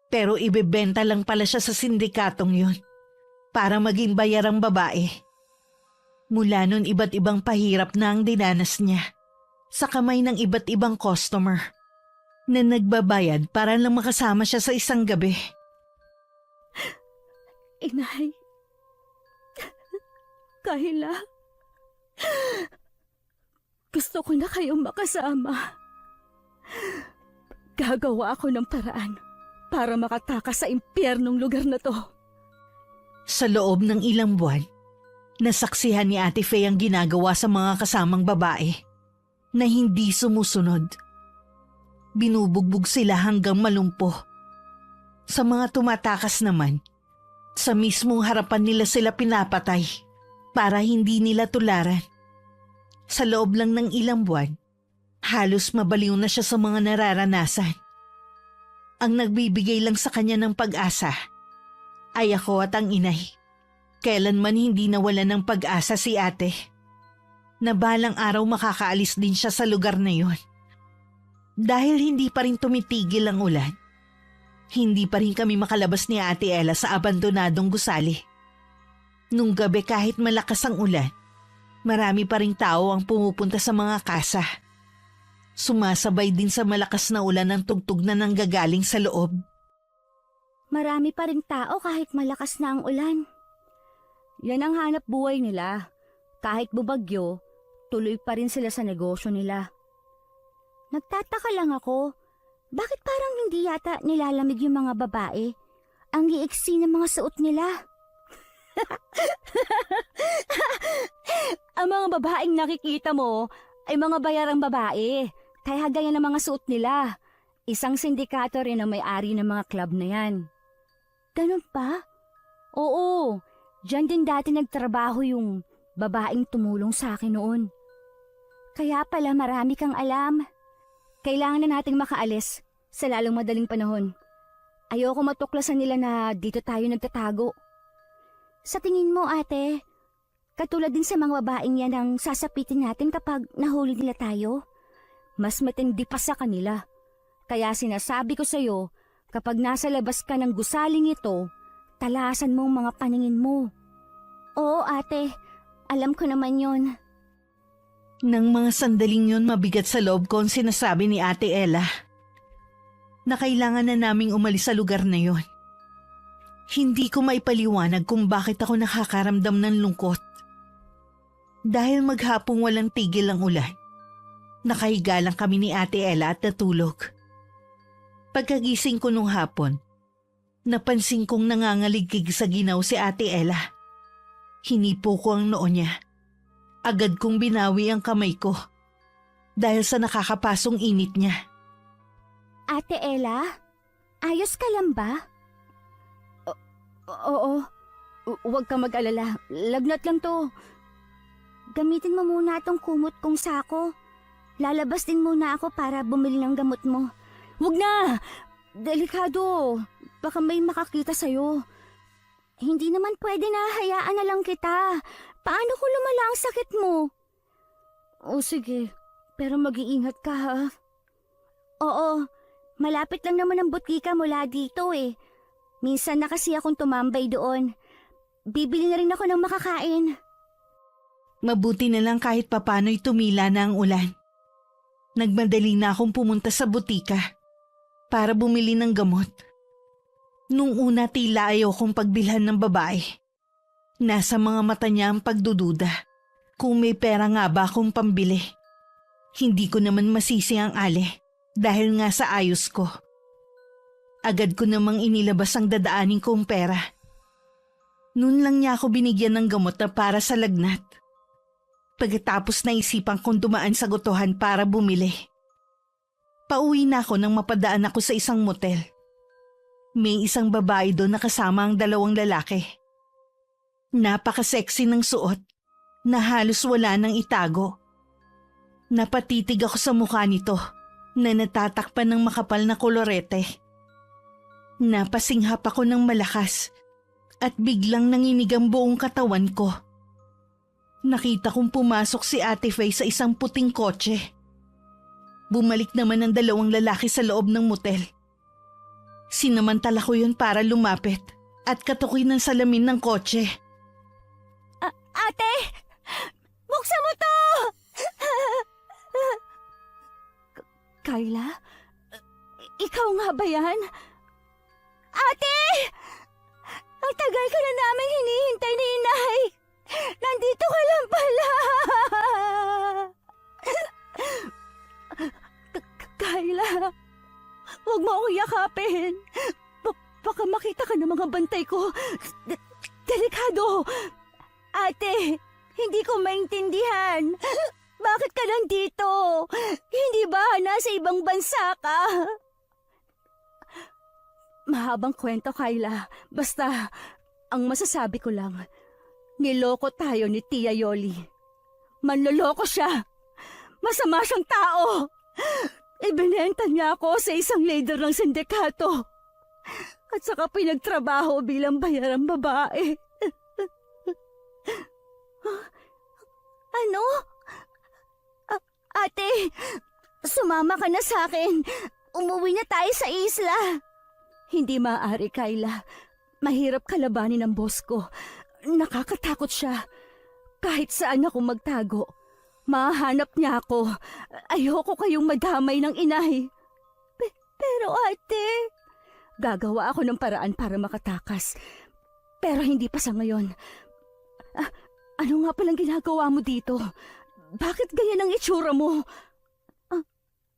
Pero ibebenta lang pala siya sa sindikatong yun para maging bayarang babae. Mula nun iba't ibang pahirap na ang dinanas niya sa kamay ng iba't ibang customer na nagbabayad para lang makasama siya sa isang gabi. Inay. Kayla. Gusto ko na kayong makasama. Gagawa ako ng paraan para makatakas sa impyernong lugar na to. Sa loob ng ilang buwan, nasaksihan ni Ate Faye ang ginagawa sa mga kasamang babae na hindi sumusunod. Binubugbog sila hanggang malumpo. Sa mga tumatakas naman, Sa mismong harapan nila sila pinapatay para hindi nila tularan. Sa loob lang ng ilang buwan, halos mabaliw na siya sa mga nararanasan. Ang nagbibigay lang sa kanya ng pag-asa ay ako at ang inay. Kailanman hindi nawala ng pag-asa si ate. Na balang araw makakaalis din siya sa lugar na yon. Dahil hindi pa rin tumitigil ang ulan, hindi pa rin kami makalabas ni Ate Ella sa abandonadong gusali. Nung gabi kahit malakas ang ulan, marami pa ring tao ang pumupunta sa mga kasa. Sumasabay din sa malakas na ulan ang tugtog na nanggagaling sa loob. Marami pa ring tao kahit malakas na ang ulan. Yan ang hanap buhay nila. Kahit bubagyo, tuloy pa rin sila sa negosyo nila. Nagtataka lang ako, bakit parang hindi yata nilalamig yung mga babae? Ang iiksi ng mga suot nila. Ang mga babaeng nakikita mo ay mga bayarang babae, kaya ganyan ang mga suot nila. Isang sindikato rin ang may-ari ng mga club na yan. Ganun pa? Oo, dyan din dati nagtrabaho yung babaeng tumulong sa akin noon. Kaya pala marami kang alam. Kailangan na nating makaalis sa lalong madaling panahon. Ayoko matuklasan nila na dito tayo nagtatago. Sa tingin mo, ate, katulad din sa mga babaeng yan ang sasapitin natin kapag nahuli nila tayo? Mas matindi pa sa kanila. Kaya sinasabi ko sa'yo, kapag nasa labas ka ng gusaling ito, talasan mo ang mga paningin mo. Oo, ate, alam ko naman yon. Nang mga sandaling yun mabigat sa loob ko ang sinasabi ni Ate Ella na kailangan na naming umalis sa lugar na yon. Hindi ko maipaliwanag kung bakit ako nakakaramdam ng lungkot. Dahil maghapong walang tigil ang ulan, nakahiga lang kami ni Ate Ella at natulog. Pagkagising ko nung hapon, napansin kong nangangaligig sa ginaw si Ate Ella. Hinipo ko ang noo niya. Agad kong binawi ang kamay ko dahil sa nakakapasong init niya. Ate Ella, ayos ka lang ba? Oo, huwag ka mag-alala. Lagnat lang to. Gamitin mo muna itong kumot kong sako. Lalabas din muna ako para bumili ng gamot mo. Huwag na! Delikado. Baka may makakita sa'yo. Hindi naman pwede na hayaan na lang kita. Paano kung lumala ang sakit mo? O sige, pero mag-iingat ka ha. Oo, malapit lang naman ang butika mula dito eh. Minsan na kasi akong tumambay doon. Bibili na rin ako ng makakain. Mabuti na lang kahit papano'y tumila na ang ulan. Nagmadali na akong pumunta sa butika para bumili ng gamot. Nung una tila ayaw kong pagbilhan ng babae. Nasa mga mata niya ang pagdududa kung may pera nga ba akong pambili. Hindi ko naman masisi ang ale dahil nga sa ayos ko. Agad ko namang inilabas ang dadaanin kong pera. Noon lang niya ako binigyan ng gamot na para sa lagnat. Pagkatapos naisipan kong dumaan sa gotohan para bumili. Pauwi na ako nang mapadaan ako sa isang motel. May isang babae doon na kasama ang dalawang lalaki. Napaka-sexy ng suot na halos wala nang itago. Napatitig ako sa mukha nito na natatakpan ng makapal na kolorete. Napasinghap ako ng malakas at biglang nanginig ang buong katawan ko. Nakita kong pumasok si Ate Faye sa isang puting kotse. Bumalik naman ang dalawang lalaki sa loob ng motel. Sinamantala ko yun para lumapit at katukoy ng salamin ng kotse. Ate! Buksan mo to! Kayla? Ikaw nga ba yan? Ate! Ang tagal ka na namin hinihintay ni Inay! Nandito ka lang pala! Kayla, huwag mo akong yakapin. Baka makita ka ng mga bantay ko. Delikado! Ate, hindi ko maintindihan. Bakit ka nandito? Hindi ba nasa ibang bansa ka? Mahabang kwento, Kayla. Basta, Ang masasabi ko lang, niloko tayo ni Tia Yoli. Manloloko siya. Masama siyang tao. Ibinenta niya ako sa isang leader ng sindikato. At saka pinagtrabaho bilang bayarang babae. Ano? Ate, sumama ka na sa akin. Umuwi na tayo sa isla. Hindi maaari, Kayla. Mahirap kalabanin ang boss ko. Nakakatakot siya. Kahit saan ako magtago, mahanap niya ako. Ayoko kayong madamay ng inay. Pero ate, gagawa ako ng paraan para makatakas. Pero hindi pa sa ngayon. Ano nga palang ginagawa mo dito? Bakit ganyan ang itsura mo?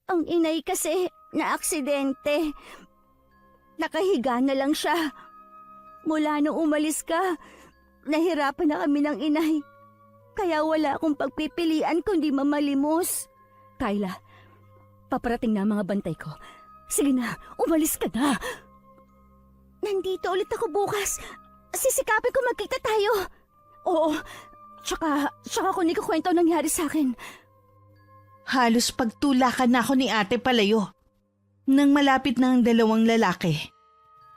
Ang inay kasi na aksidente. Nakahiga na lang siya. Mula nung umalis ka, nahirapan na kami ng inay. Kaya wala akong pagpipilian kundi mamalimos. Kayla, paparating na ang mga bantay ko. Sige na, umalis ka na. Nandito ulit ako bukas. Sisikapin ko magkita tayo. Oo, tsaka ko ni kukwento ang nangyari sa akin. Halos pagtulakan na ako ni ate palayo. Nang malapit na ang dalawang lalaki,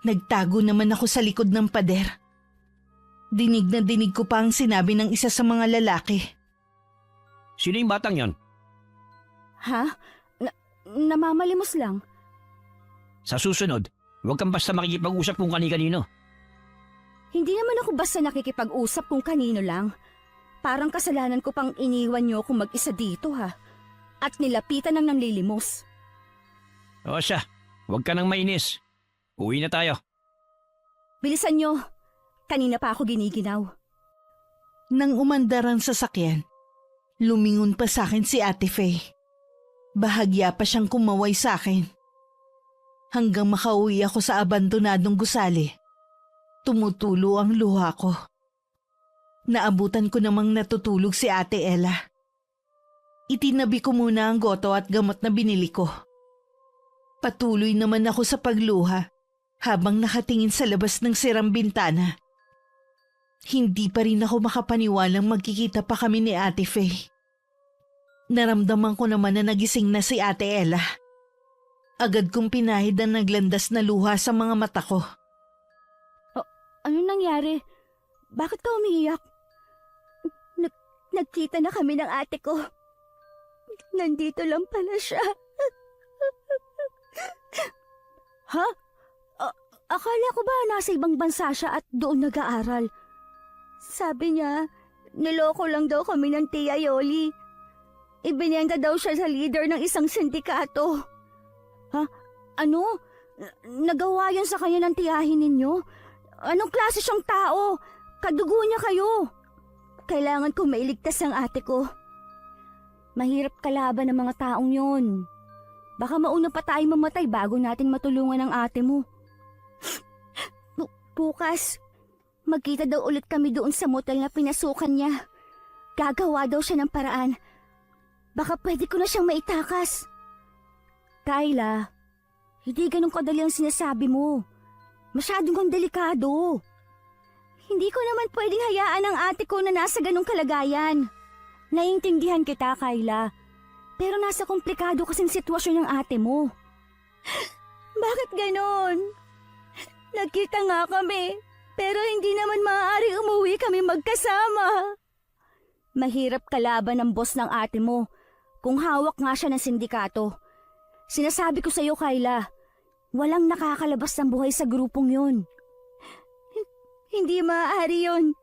nagtago naman ako sa likod ng pader. Dinig na dinig ko pa ang sinabi ng isa sa mga lalaki. Sino yung batang yon? Ha? Namamalimos lang. Sa susunod, huwag kang basta makikipag-usap kung kani-kanino. Hindi naman ako basta nakikipag-usap kung kanino lang. Parang kasalanan ko pang iniwan niyo kung mag-isa dito ha. At nilapitan ng nanlilimos. O siya, huwag ka nang mainis. Uwi na tayo. Bilisan niyo. Kanina pa ako giniginaw. Nang umandar ang sasakyan, lumingon pa sa akin si Ate Faye. Bahagya pa siyang kumaway sa akin. Hanggang makauwi ako sa abandonadong gusali, tumutulo ang luha ko. Naabutan ko namang natutulog si Ate Ella. Itinabi ko muna ang goto at gamot na binili ko. Patuloy naman ako sa pagluha habang nakatingin sa labas ng sirang bintana. Hindi pa rin ako makapaniwalang magkikita pa kami ni Ate Faye. Naramdaman ko naman na nagising na si Ate Ella. Agad kong pinahid ang naglandas na luha sa mga mata ko. Ano nangyari? Bakit ka umiiyak? Nagkita na kami ng ate ko. Nandito lang pala siya. Ha? Akala ko ba nasa ibang bansa siya at doon nag-aaral? Sabi niya, niloko lang daw kami ng Tia Yoli. Ibinenta daw siya sa leader ng isang sindikato. Ha? Ano? Nagawa yun sa kanya ng tiyahin ninyo? Anong klase siyang tao? Kadugo niya kayo. Kailangan ko mailigtas ang ate ko. Mahirap kalaban ng mga taong yon. Baka mauna pa tayo mamatay bago natin matulungan ang ate mo. Bukas, magkita daw ulit kami doon sa motel na pinasukan niya. Gagawa daw siya ng paraan. Baka pwede ko na siyang maitakas. Kayla, hindi ganun kadali ang sinasabi mo. Masyadong kang delikado. Hindi ko naman pwedeng hayaan ang ate ko na nasa ganung kalagayan. Naiintindihan kita, Kayla. Pero nasa komplikado kasing sitwasyon ng ate mo. Bakit ganon? Nagkita nga kami, pero hindi naman maaari umuwi kami magkasama. Mahirap kalaban ng boss ng ate mo kung hawak nga siya ng sindikato. Sinasabi ko sa iyo, Kayla, walang nakakalabas ng buhay sa grupong yun. Hindi maaari yun.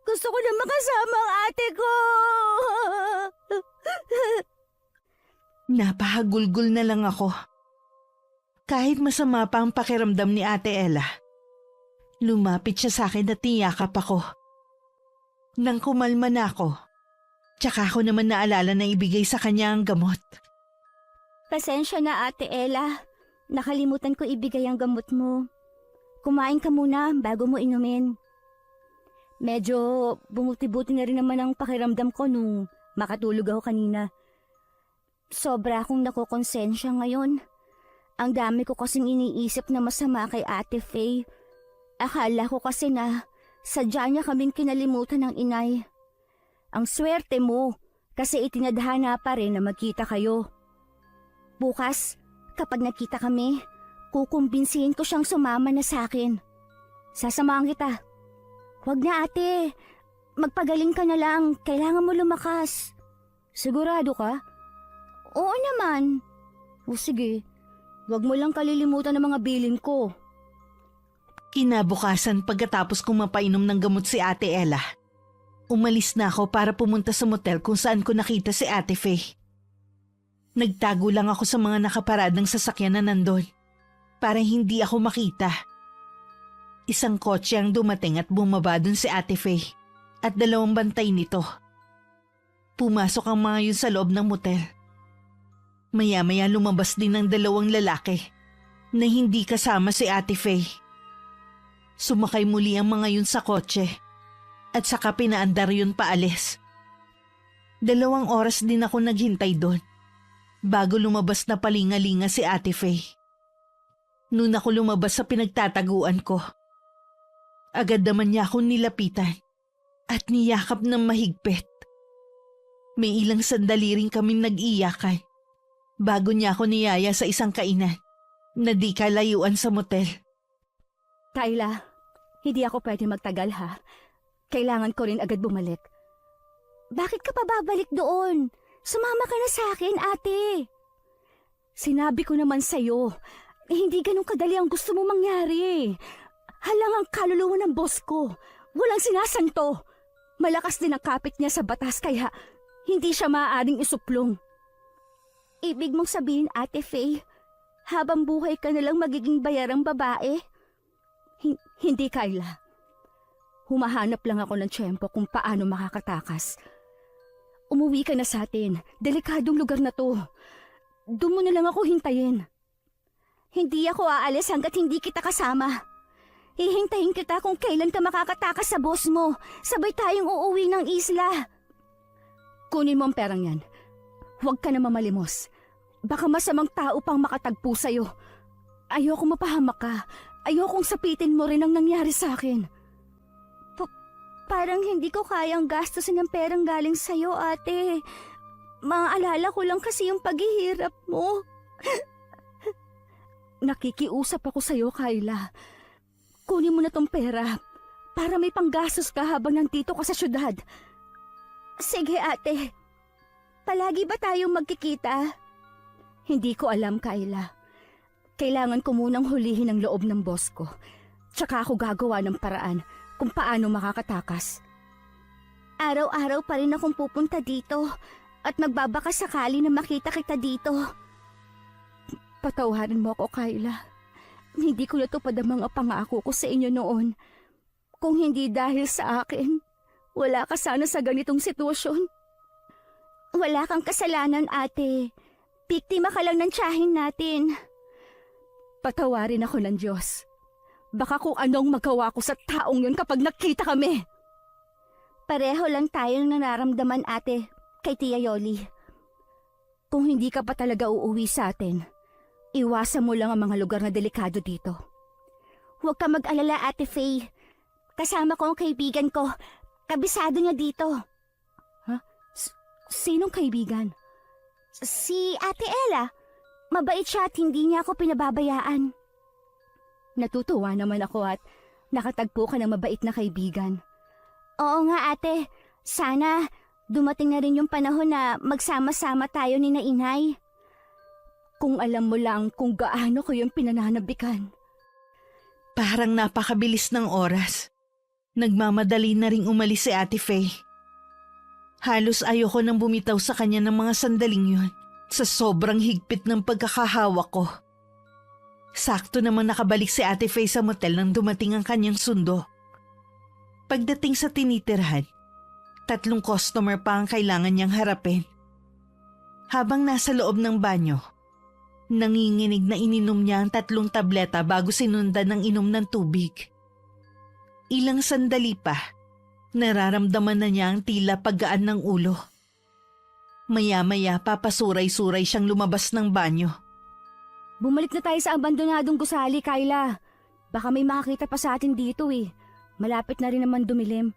Gusto ko na makasama ang ate ko. Napahagulgul na lang ako. Kahit masama pa ang pakiramdam ni Ate Ella, lumapit siya sa akin at niyakap ako. Nang kumalma na ako, tsaka ako naman naalala na ibigay sa kanya ang gamot. Pasensya na, Ate Ella. Nakalimutan ko ibigay ang gamot mo. Kumain ka muna bago mo inumin. Medyo bumuti-buti na rin naman ang pakiramdam ko nung makatulog ako kanina. Sobra akong nakokonsensya ngayon. Ang dami ko kasing iniisip na masama kay Ate Faye. Akala ko kasi na sadya niya kaming kinalimutan ng inay. Ang swerte mo kasi itinadhana pa rin na magkita kayo. Bukas, kapag nakita kami, kukumbinsihin ko siyang sumama na sa akin. Sasamahan kita. Huwag na ate, magpagaling ka na lang, kailangan mo lumakas. Sigurado ka? Oo naman. O sige, huwag mo lang kalilimutan ng mga bilin ko. Kinabukasan pagkatapos kong mapainom ng gamot si Ate Ella, umalis na ako para pumunta sa motel kung saan ko nakita si Ate Faye. Nagtago lang ako sa mga nakaparadang sasakyan na nandun para hindi ako makita. Isang kotse ang dumating at bumaba dun si Ate Faye at 2 bantay nito. Pumasok ang mga yun sa loob ng motel. Maya-maya lumabas din ng 2 lalaki na hindi kasama si Ate Faye. Sumakay muli ang mga yun sa kotse at saka pinaandar yun paalis. 2 oras din ako naghintay doon bago lumabas na palingalinga si Ate Faye. Noon ako lumabas sa pinagtataguan ko, agad naman niya akong nilapitan at niyakap ng mahigpit. May ilang sandali rin kaming nag-iyakan bago niya ako niyaya sa isang kainan na di kalayuan sa motel. Kayla, hindi ako pwede magtagal ha. Kailangan ko rin agad bumalik. Bakit ka pa babalik doon? Sumama ka na sa akin, ate. Sinabi ko naman sa'yo, hindi ganun kadali ang gusto mo mangyari. Halang ang kaluluwa ng boss ko. Walang sinasanto. Malakas din ang kapit niya sa batas kaya hindi siya maaaring isuplong. Ibig mong sabihin, Ate Faye, habang buhay ka nalang magiging bayarang babae? Hindi, Kayla. Humahanap lang ako ng tiyempo kung paano makakatakas. Umuwi ka na sa atin. Delikadong lugar na to. Doon mo na lang ako hintayin. Hindi ako aalis hanggat hindi kita kasama. Hihintayin kita kung kailan ka makakatakas sa boss mo. Sabay tayong uuwi ng isla. Kunin mo ang perang yan. Huwag ka na mamalimos. Baka masamang tao pang makatagpo sa'yo. Ayoko mapahamak ka. Ayokong sapitin mo rin ang nangyari sa akin. Parang hindi ko kayang gastusin ng perang galing sa'yo, ate. Maaalala ko lang kasi yung paghihirap mo. Nakikiusap ako sa'yo, Kayla. Kunin mo na tong pera para may panggastos ka habang nandito ka sa syudad. Sige, ate. Palagi ba tayong magkikita? Hindi ko alam, Kayla. Kailangan ko munang hulihin ang loob ng boss ko. Tsaka ako gagawa ng paraan kung paano makakatakas. Araw-araw pa rin akong pupunta dito at magbabaka sakali na makita kita dito. Patawarin mo ako, Kayla. Hindi ko natupad ang mga pangako ko sa inyo noon. Kung hindi dahil sa akin, wala ka sana sa ganitong sitwasyon. Wala kang kasalanan, ate. Biktima ka lang ng tiyahin natin. Patawarin ako ng Diyos. Baka kung anong magawa ko sa taong yun kapag nakita kami. Pareho lang tayo ng nararamdaman, ate, kay Tia Yoli. Kung hindi ka pa talaga uuwi sa atin, iwasan mo lang ang mga lugar na delikado dito. Huwag ka mag-alala, Ate Faye. Kasama ko ang kaibigan ko. Kabisado niya dito. Ha? Sinong kaibigan? Si Ate Ella. Mabait siya at hindi niya ako pinababayaan. Natutuwa naman ako at nakatagpo ka ng mabait na kaibigan. Oo nga, ate. Sana dumating na rin yung panahon na magsama-sama tayo ni Inay. Kung alam mo lang kung gaano ko yung pinananabikan. Parang napakabilis ng oras. Nagmamadali na ring umalis si Ate Faye. Halos ayoko nang bumitaw sa kanya ng mga sandaling yun sa sobrang higpit ng pagkakahawak ko. Sakto namang nakabalik si Ate Faye sa motel nang dumating ang kanyang sundo. Pagdating sa tinitirhan, 3 customer pa ang kailangan niyang harapin. Habang nasa loob ng banyo, nanginginig na ininom niya ang 3 tableta bago sinundan ng inom ng tubig. Ilang sandali pa, nararamdaman na niya ang tila paggaan ng ulo. Maya-maya papasuray-suray siyang lumabas ng banyo. Bumalik na tayo sa abandonadong gusali, Kayla. Baka may makakita pa sa atin dito eh. Malapit na rin naman dumilim.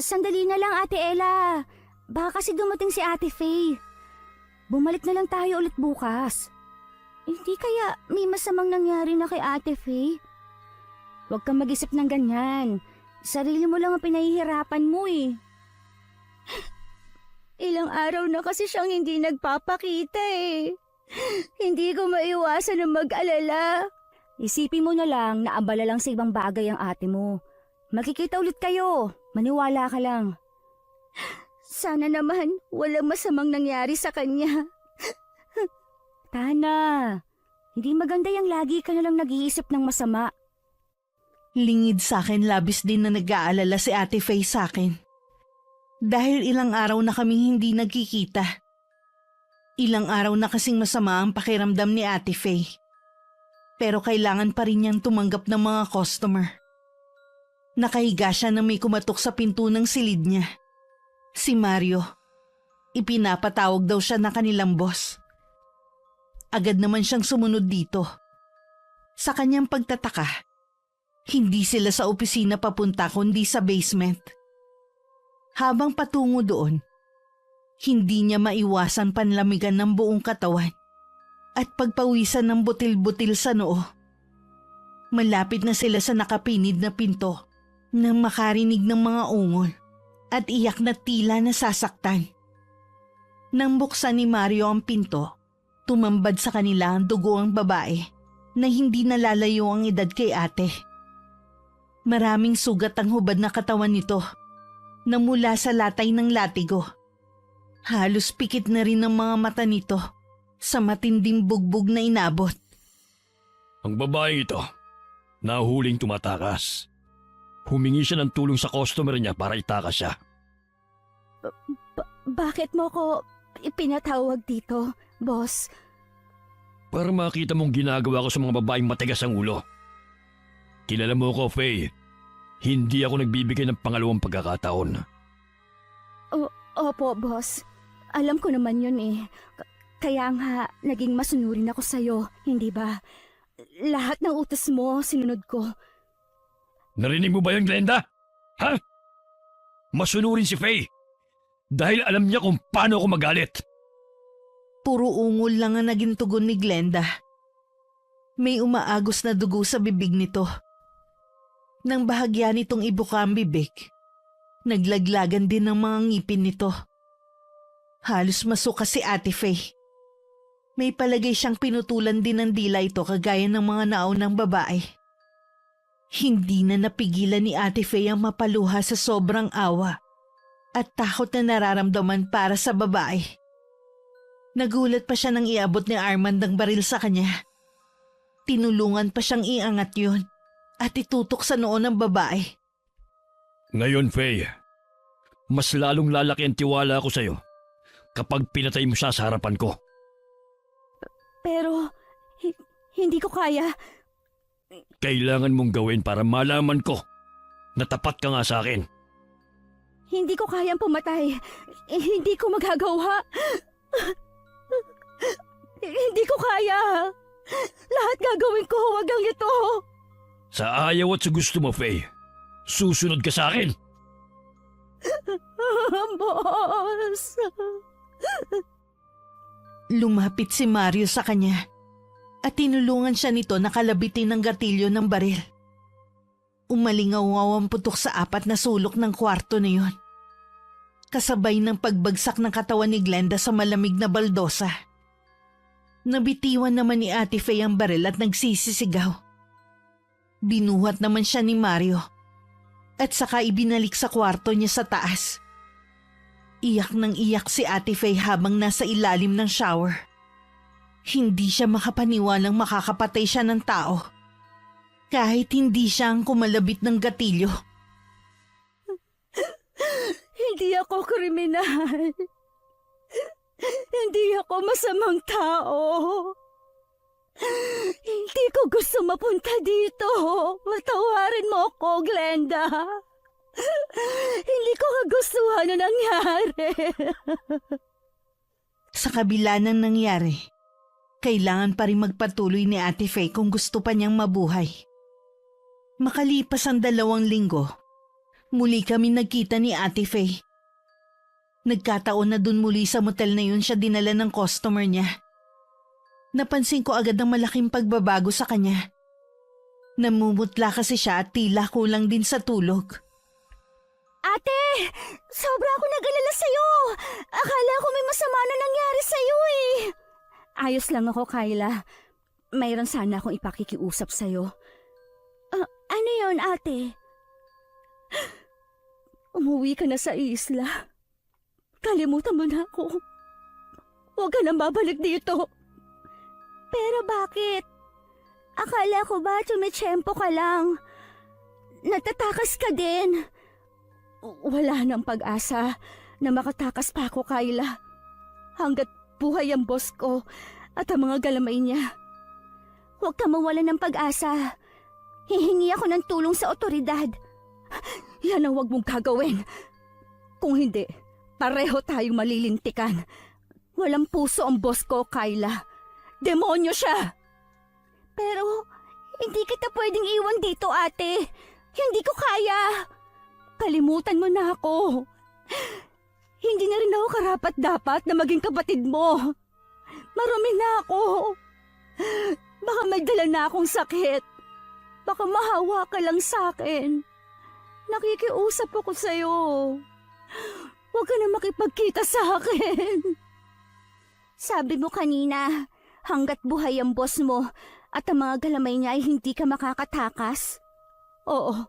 Sandali na lang, Ate Ella. Baka kasi dumating si Ate Faye. Bumalik na lang tayo ulit bukas. Hindi kaya may masamang nangyari na kay Ate Faye? Huwag kang mag-isip ng ganyan. Sarili mo lang ang pinahihirapan mo eh. Ilang araw na kasi siyang hindi nagpapakita eh. Hindi ko maiwasan na mag-alala. Isipin mo na lang na abala lang sa ibang bagay ang ate mo. Makikita ulit kayo. Maniwala ka lang. Sana naman walang masamang nangyari sa kanya. Tana, hindi maganda yung lagi ka na lang nag-iisip ng masama. Lingid sa akin, labis din na nag-aalala si Ate Faye sa akin. Dahil ilang araw na kaming hindi nagkikita. Ilang araw na kasing masama ang pakiramdam ni Ate Faye. Pero kailangan pa rin niyang tumanggap ng mga customer. Nakahiga siya na may kumatok sa pinto ng silid niya. Si Mario. Ipinapatawag daw siya na kanilang boss. Agad naman siyang sumunod dito. Sa kanyang pagtataka, hindi sila sa opisina papunta kundi sa basement. Habang patungo doon, hindi niya maiwasan panlamigan ng buong katawan at pagpawisan ng butil-butil sa noo. Malapit na sila sa nakapinid na pinto nang makarinig ng mga ungol at iyak na tila nasasaktan. Nang buksan ni Mario ang pinto, tumambad sa kanila ang dugo ang babae na hindi nalalayo ang edad kay ate. Maraming sugat ang hubad na katawan nito na mula sa latay ng latigo. Halos pikit na rin ang mga mata nito sa matinding bugbog na inabot. Ang babaeng ito, nahuling tumatakas. Humingi siya ng tulong sa customer niya para itakas siya. Bakit mo ko ipinatawag dito, boss? Para makita mong ginagawa ko sa mga babaeng matigas ang ulo. Kilala mo ko, Faye. Hindi ako nagbibigay ng pangalawang pagkakataon. Opo, boss. Alam ko naman yun eh. Kaya nga, naging masunurin ako sa'yo, hindi ba? Lahat ng utos mo, sinunod ko. Narinig mo ba yun, Glenda? Ha? Masunurin si Faye. Dahil alam niya kung paano ako magalit. Puro ungol lang ang naging tugon ni Glenda. May umaagos na dugo sa bibig nito. Nang bahagya nitong ibuka ang bibig, naglaglagan din ng mga ngipin nito. Halos masuka si Ate Faye. May palagay siyang pinutulan din ng dila ito kagaya ng mga naunang babae. Hindi na napigilan ni Ate Faye ang mapaluha sa sobrang awa at takot na nararamdaman para sa babae. Nagulat pa siya nang iabot ni Armand ang baril sa kanya. Tinulungan pa siyang iangat yun at itutok sa noo ng babae. Ngayon, Faye, mas lalong lalaki ang tiwala ko sa'yo kapag pinatay mo siya sa harapan ko. Pero, hindi ko kaya. Kailangan mong gawin para malaman ko na tapat ka nga sa akin. Hindi ko kayang pumatay. Hindi ko magagawa. Hindi ko kaya. Lahat gagawin ko, wag ang ito. Sa ayaw at sa gusto mo, Faye, susunod ka sa akin. Boss. Lumapit si Mario sa kanya at tinulungan siya nito na kalabitin ng gatilyo ng baril. Umalingaw ang putok sa apat na sulok ng kwarto na yon. Kasabay ng pagbagsak ng katawan ni Glenda sa malamig na baldosa. Nabitiwan naman ni Ate Faye ang baril at nagsisisigaw. Binuhat naman siya ni Mario at saka ibinalik sa kwarto niya sa taas. Iyak nang iyak si Ate Faye habang nasa ilalim ng shower. Hindi siya makapaniwalang makakapatay siya ng tao. Kahit hindi siya ang kumalabit ng gatilyo. Hindi ako kriminal. Hindi ako masamang tao. Hindi ko gusto mapunta dito. Patawarin mo ako, Glenda. Hindi ko kagustuhan na nangyari. Sa kabila ng nangyari, kailangan pa rin magpatuloy ni Ate Faye kung gusto pa niyang mabuhay. Makalipas ang 2 linggo, muli kami nagkita ni Ate Faye. Nagkataon na dun muli sa motel na yun siya dinala ng customer niya. Napansin ko agad ang malaking pagbabago sa kanya. Namumutla kasi siya at tila kulang din sa tulog. Ate! Sobra ako nag-alala sa'yo! Akala ko may masama na nangyari sa'yo eh! Ayos lang ako, Kyla. Mayroon sana akong ipakikiusap sa'yo. Ano yon, ate? Umuwi ka na sa isla. Kalimutan mo na ako. Huwag ka nang babalik dito. Pero bakit? Akala ko ba tumitsyempo ka lang? Natatakas ka din. Wala nang pag-asa na makatakas pa ako, Kyla. Hanggat buhay ang boss ko at ang mga galamay niya. Huwag ka mawala ng pag-asa. Hihingi ako ng tulong sa otoridad. Yan ang huwag mong gagawin. Kung hindi, pareho tayong malilintikan. Walang puso ang boss ko, Kyla. Demonyo siya! Pero, hindi kita pwedeng iwan dito, ate. Hindi ko kaya. Kalimutan mo na ako. Hindi na rin ako karapat-dapat na maging kapatid mo. Marumi na ako. Baka may dala na akong sakit. Baka mahawa ka lang sa akin. Nakikiusap ako sa'yo. Huwag ka na makipagkita sa akin. Sabi mo kanina, hanggat buhay ang boss mo at ang mga galamay niya ay hindi ka makakatakas. Oo,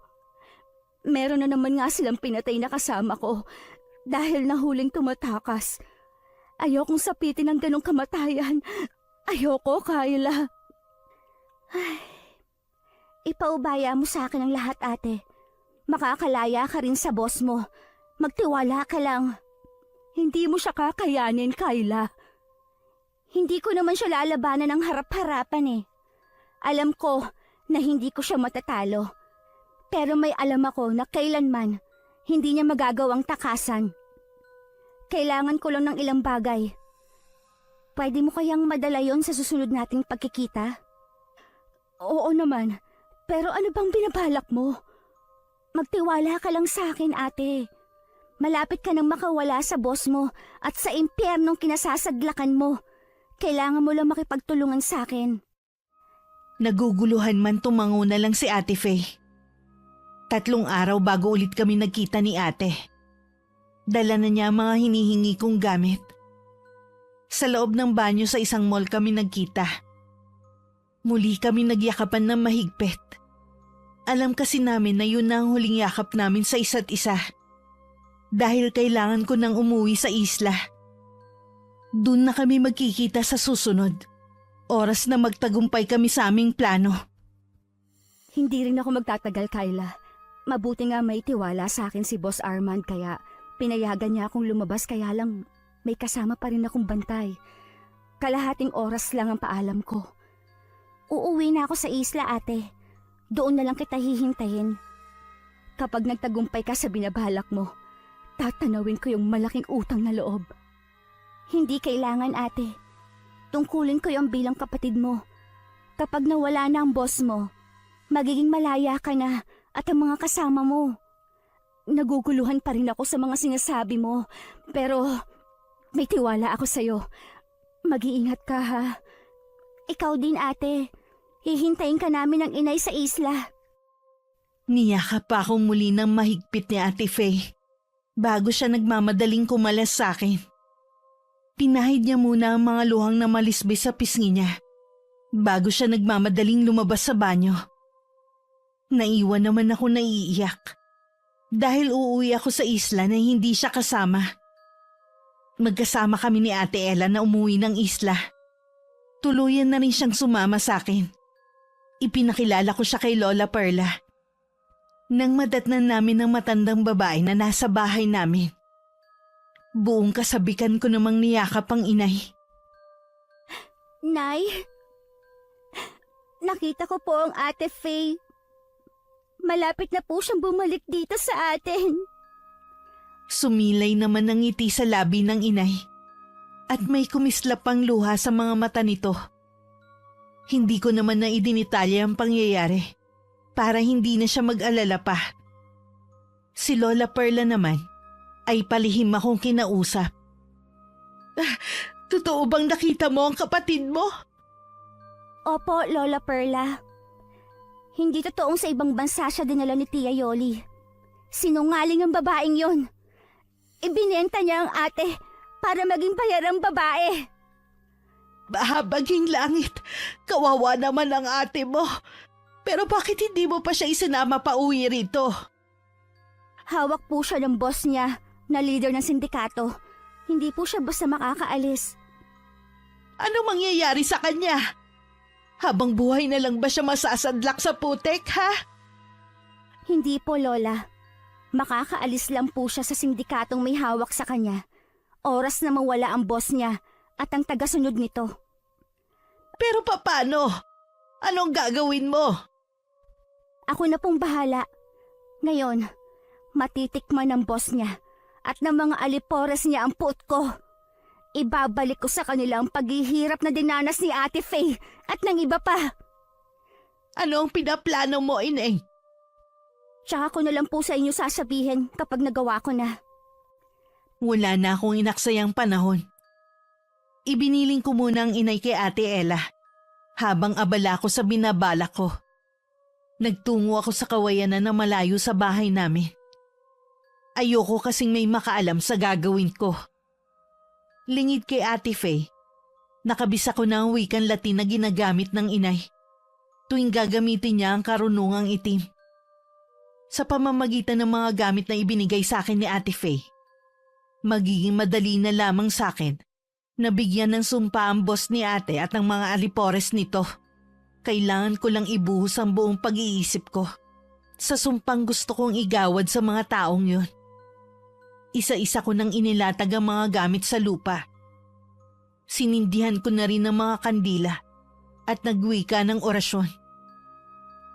meron na naman nga silang pinatay na kasama ko dahil nahuling tumatakas. Ayokong sapitin ng ganong kamatayan. Ayoko, Kyla. Ay, ipaubaya mo sa akin ang lahat, ate. Makakalaya ka rin sa boss mo. Magtiwala ka lang. Hindi mo siya kakayanin, Kyla. Hindi ko naman siya lalabanan ng harap-harapan eh. Alam ko na hindi ko siya matatalo. Pero may alam ako na kailanman hindi niya magagawang takasan. Kailangan ko lang ng ilang bagay. Pwede mo kayang madala yon sa susunod nating pagkikita? Oo naman, pero ano bang binabalak mo? Magtiwala ka lang sa akin, ate. Malapit ka nang makawala sa boss mo at sa impyernong kinasasadlakan mo. Kailangan mo lang makipagtulungan sa akin. Naguguluhan man tumango na lang si Ate Faye. 3 araw bago ulit kami nagkita ni ate. Dala na niya ang mga hinihingi kong gamit. Sa loob ng banyo sa isang mall kami nagkita. Muli kami nagyakapan ng mahigpit. Alam kasi namin na yun na ang huling yakap namin sa isa't isa. Dahil kailangan ko nang umuwi sa isla. Doon na kami magkikita sa susunod. Oras na magtagumpay kami sa aming plano. Hindi rin ako magtatagal, Kyla. Mabuti nga may tiwala sa akin si Boss Armand kaya pinayagan niya akong lumabas kaya lang may kasama pa rin akong bantay. Kalahating oras lang ang paalam ko. Uuwi na ako sa isla, ate. Doon na lang kita hihintayin. Kapag nagtagumpay ka sa binabalak mo, tatanawin ko yung malaking utang na loob. Hindi kailangan, ate. Tungkulin ko yung bilang kapatid mo. Kapag nawala na ang boss mo, magiging malaya ka na at ang mga kasama mo. Naguguluhan pa rin ako sa mga sinasabi mo, pero may tiwala ako sa'yo. Mag-iingat ka, ha? Ikaw din, ate. Hihintayin ka namin ng inay sa isla. Niyakap pa akong muli ng mahigpit ni Ate Faye bago siya nagmamadaling kumalas sa akin. Pinahid niya muna ang mga luhang na malisbis sa pisngi niya bago siya nagmamadaling lumabas sa banyo. Naiwan naman ako naiiyak dahil uuwi ako sa isla na hindi siya kasama. Magkasama kami ni Ate Ella na umuwi ng isla. Tuluyan na rin siyang sumama sa akin. Ipinakilala ko siya kay Lola Perla. Nang madatnan namin ng matandang babae na nasa bahay namin, buong kasabikan ko namang niyakap ang inay. Nay, nakita ko po ang Ate Faye. Malapit na po siyang bumalik dito sa atin. Sumilay naman ang ngiti sa labi ng inay at may kumislap pang luha sa mga mata nito. Hindi ko naman na idinitalya ang pangyayari para hindi na siya mag-alala pa. Si Lola Perla naman ay palihim akong kinausap. Totoo bang nakita mo ang kapatid mo? Opo, Lola Perla. Hindi totoong sa ibang bansa siya dinala ni Tia Yoli. Sinungaling ang babaeng yon. Ibinenta niya ang ate para maging bayarang babae. Bahabaging langit, kawawa naman ang ate mo. Pero bakit hindi mo pa siya isinama pa uwi rito? Hawak po siya ng boss niya na leader ng sindikato. Hindi po siya basta makakaalis. Ano mangyayari sa kanya? Habang buhay na lang ba siya masasadlak sa putek, ha? Hindi po, Lola. Makakaalis lang po siya sa sindikatong may hawak sa kanya. Oras na mawala ang boss niya at ang tagasunod nito. Pero paano? Anong gagawin mo? Ako na pong bahala. Ngayon, matitikman ng boss niya at ng mga alipores niya ang puot ko. Ibabalik ko sa kanila ang paghihirap na dinanas ni Ate Faye at ng iba pa. Ano ang pinaplano mo, Ineng? Tsaka ko na lang po sa inyo sasabihin kapag nagawa ko na. Wala na akong inaksayang panahon. Ibiniling ko muna ang inay kay Ate Ella habang abala ko sa binabalak ko. Nagtungo ako sa kawayanan na malayo sa bahay namin. Ayoko kasing may makaalam sa gagawin ko. Lingid kay Ate Faye, nakabisa ko na ang wikang Latin na ginagamit ng inay tuwing gagamitin niya ang karunungang itim. Sa pamamagitan ng mga gamit na ibinigay sa akin ni Ate Faye, magiging madali na lamang sa akin na bigyan ng sumpa ang boss ni ate at ang mga alipores nito. Kailangan ko lang ibuhos ang buong pag-iisip ko sa sumpang gusto kong igawad sa mga taong yun. Isa-isa ko nang inilatag ang mga gamit sa lupa. Sinindihan ko na rin ang mga kandila at nagwika ng orasyon.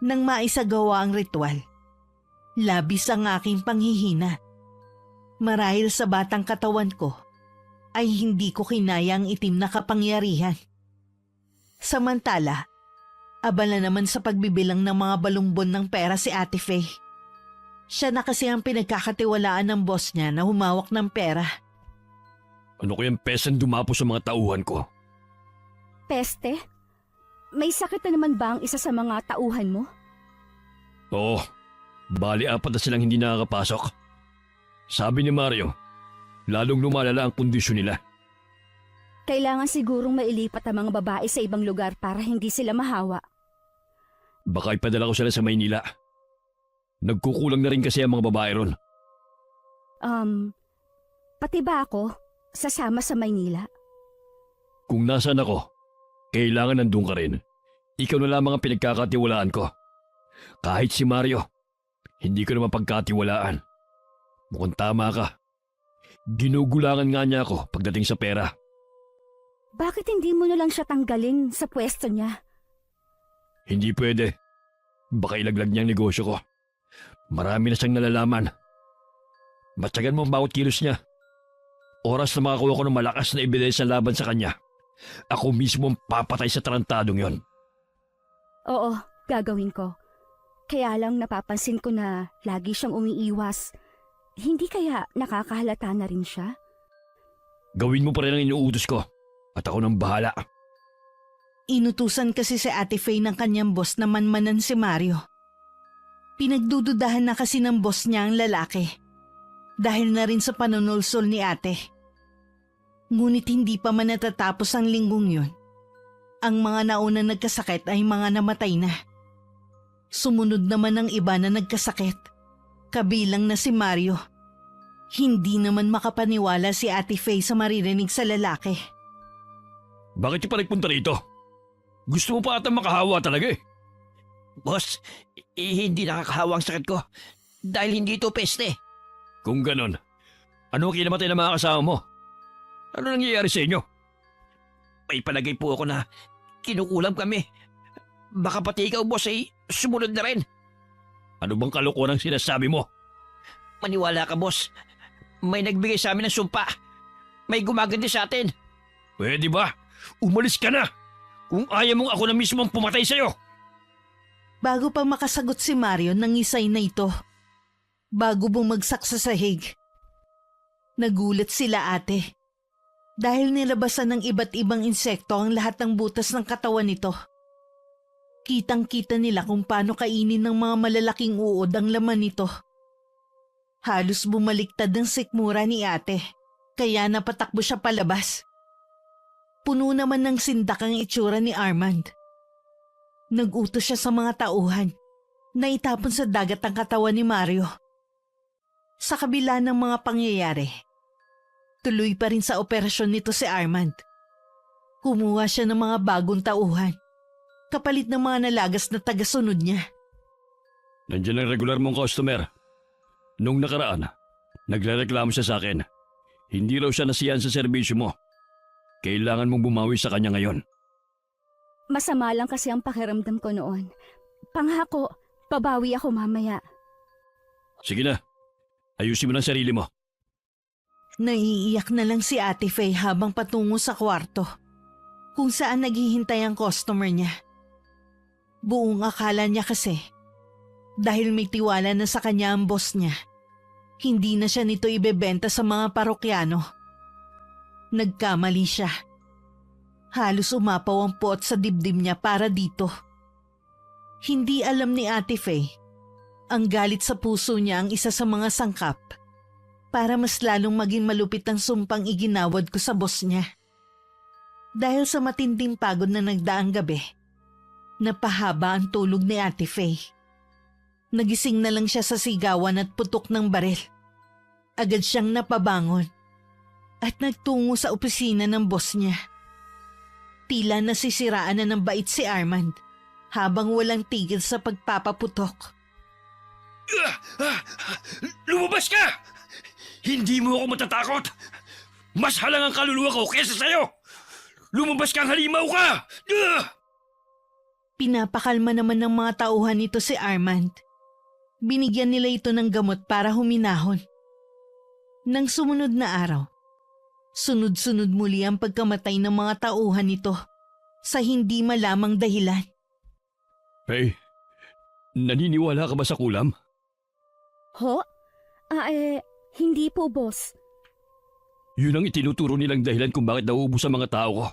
Nang maisagawa ang ritual, labis ang aking panghihina. Marahil sa batang katawan ko, ay hindi ko kinaya ang itim na kapangyarihan. Samantala, abala naman sa pagbibilang ng mga balumbon ng pera si Ate Faye. Siya na kasi ang pinagkakatiwalaan ng boss niya na humawak ng pera. Ano kayang pesan dumapo sa mga tauhan ko? Peste? May sakit na naman ba ang isa sa mga tauhan mo? Oo, bali 4 na silang hindi nakakapasok. Sabi ni Mario, lalong lumalala ang kondisyon nila. Kailangan sigurong mailipat ang mga babae sa ibang lugar para hindi sila mahawa. Baka ipadala ko sila sa Maynila. Nagkukulang na rin kasi ang mga babae ron. Pati ba ako sasama sa Maynila? Kung nasaan ako, kailangan nandun ka rin. Ikaw na lamang ang pinagkakatiwalaan ko. Kahit si Mario, hindi ko naman pagkatiwalaan. Mukhang tama ka. Ginugulangan nga niya ako pagdating sa pera. Bakit hindi mo na lang siya tanggalin sa pwesto niya? Hindi pwede. Baka ilaglag niya ang negosyo ko. Marami na siyang nalalaman. Matyagan mo ang bawat kilos niya. Oras na makakuha ko ng malakas na ebidensya laban sa kanya, ako mismo ang papatay sa tarantadong yon. Oo, gagawin ko. Kaya lang napapansin ko na lagi siyang umiiwas. Hindi kaya nakakahalata na rin siya? Gawin mo pa rin ang inuutos ko at ako nang bahala. Inutusan kasi si Ate Faye ng kanyang boss na manmanan si Mario. Pinagdududahan na kasi ng boss niya ang lalaki dahil na rin sa panunulsol ni ate. Ngunit hindi pa man natatapos ang linggong yun. Ang mga nauna nagkasakit ay mga namatay na. Sumunod naman ang iba na nagkasakit, kabilang na si Mario. Hindi naman makapaniwala si Ate Faye sa maririnig sa lalaki. Bakit ka pa nagpunta rito? Gusto mo pa ata makahawa talaga eh. Boss, hindi nakakahawa ang sakit ko dahil hindi ito peste. Kung ganon, ano ang kinamatay ng mga kasama mo? Ano nangyayari sa inyo? May palagay po ako na kinukulam kami. Baka pati ikaw, boss, ay sumunod na rin. Ano bang kalokohan ang sinasabi mo? Maniwala ka, boss. May nagbigay sa amin ng sumpa. May gumaganti sa atin. Pwede ba? Umalis ka na! Kung ayaw mong ako na mismo ang pumatay sa'yo! Bago pa makasagot si Mario ng isay na ito, bago bumagsak sa sahig. Nagulat sila ate dahil nilabasan ng iba't ibang insekto ang lahat ng butas ng katawan nito. Kitang-kita nila kung paano kainin ng mga malalaking uod ang laman nito. Halos bumaliktad ang sikmura ni ate, kaya napatakbo siya palabas. Puno naman ng sindak ang itsura ni Armand. Nag-utos siya sa mga tauhan na itapon sa dagat ang katawan ni Mario. Sa kabila ng mga pangyayari, tuloy pa rin sa operasyon nito si Armand. Kumuha siya ng mga bagong tauhan, kapalit ng mga nalagas na tagasunod niya. Nandiyan ang regular mong customer. Nung nakaraan, nagrereklamo siya sa akin. Hindi raw siya nasiyahan sa serbisyo mo. Kailangan mong bumawi sa kanya ngayon. Masama lang kasi ang pakiramdam ko noon. Pangako, babawi ako mamaya. Sige na, ayusin mo ng sarili mo. Naiiyak na lang si Ate Faye habang patungo sa kwarto, kung saan naghihintay ang customer niya. Buong akala niya kasi, dahil may tiwala na sa kanya ang boss niya, hindi na siya nito ibebenta sa mga parokyano. Nagkamali siya. Halos umapaw ang puot sa dibdib niya para dito. Hindi alam ni Ate Faye, ang galit sa puso niya ang isa sa mga sangkap para mas lalong maging malupit ang sumpang iginawad ko sa boss niya. Dahil sa matinding pagod na nagdaang gabi, napahaba ang tulog ni Ate Faye. Nagising na lang siya sa sigawan at putok ng baril. Agad siyang napabangon at nagtungo sa opisina ng boss niya. Tila nasisiraan na ng bait si Armand habang walang tigil sa pagpapaputok. Lumabas ka! Hindi mo ako matatakot! Mas halang ang kaluluwa ko kesa sa'yo! Lumabas kang halimaw ka! Pinapakalma naman ng mga tauhan nito si Armand. Binigyan nila ito ng gamot para huminahon. Nang sumunod na araw, sunod-sunod muli ang pagkamatay ng mga tauhan nito sa hindi malamang dahilan. Hey, naniniwala ka ba sa kulam? Ho? Hindi po, boss. Yun ang itinuturo nilang dahilan kung bakit nauubos ang mga tao ko.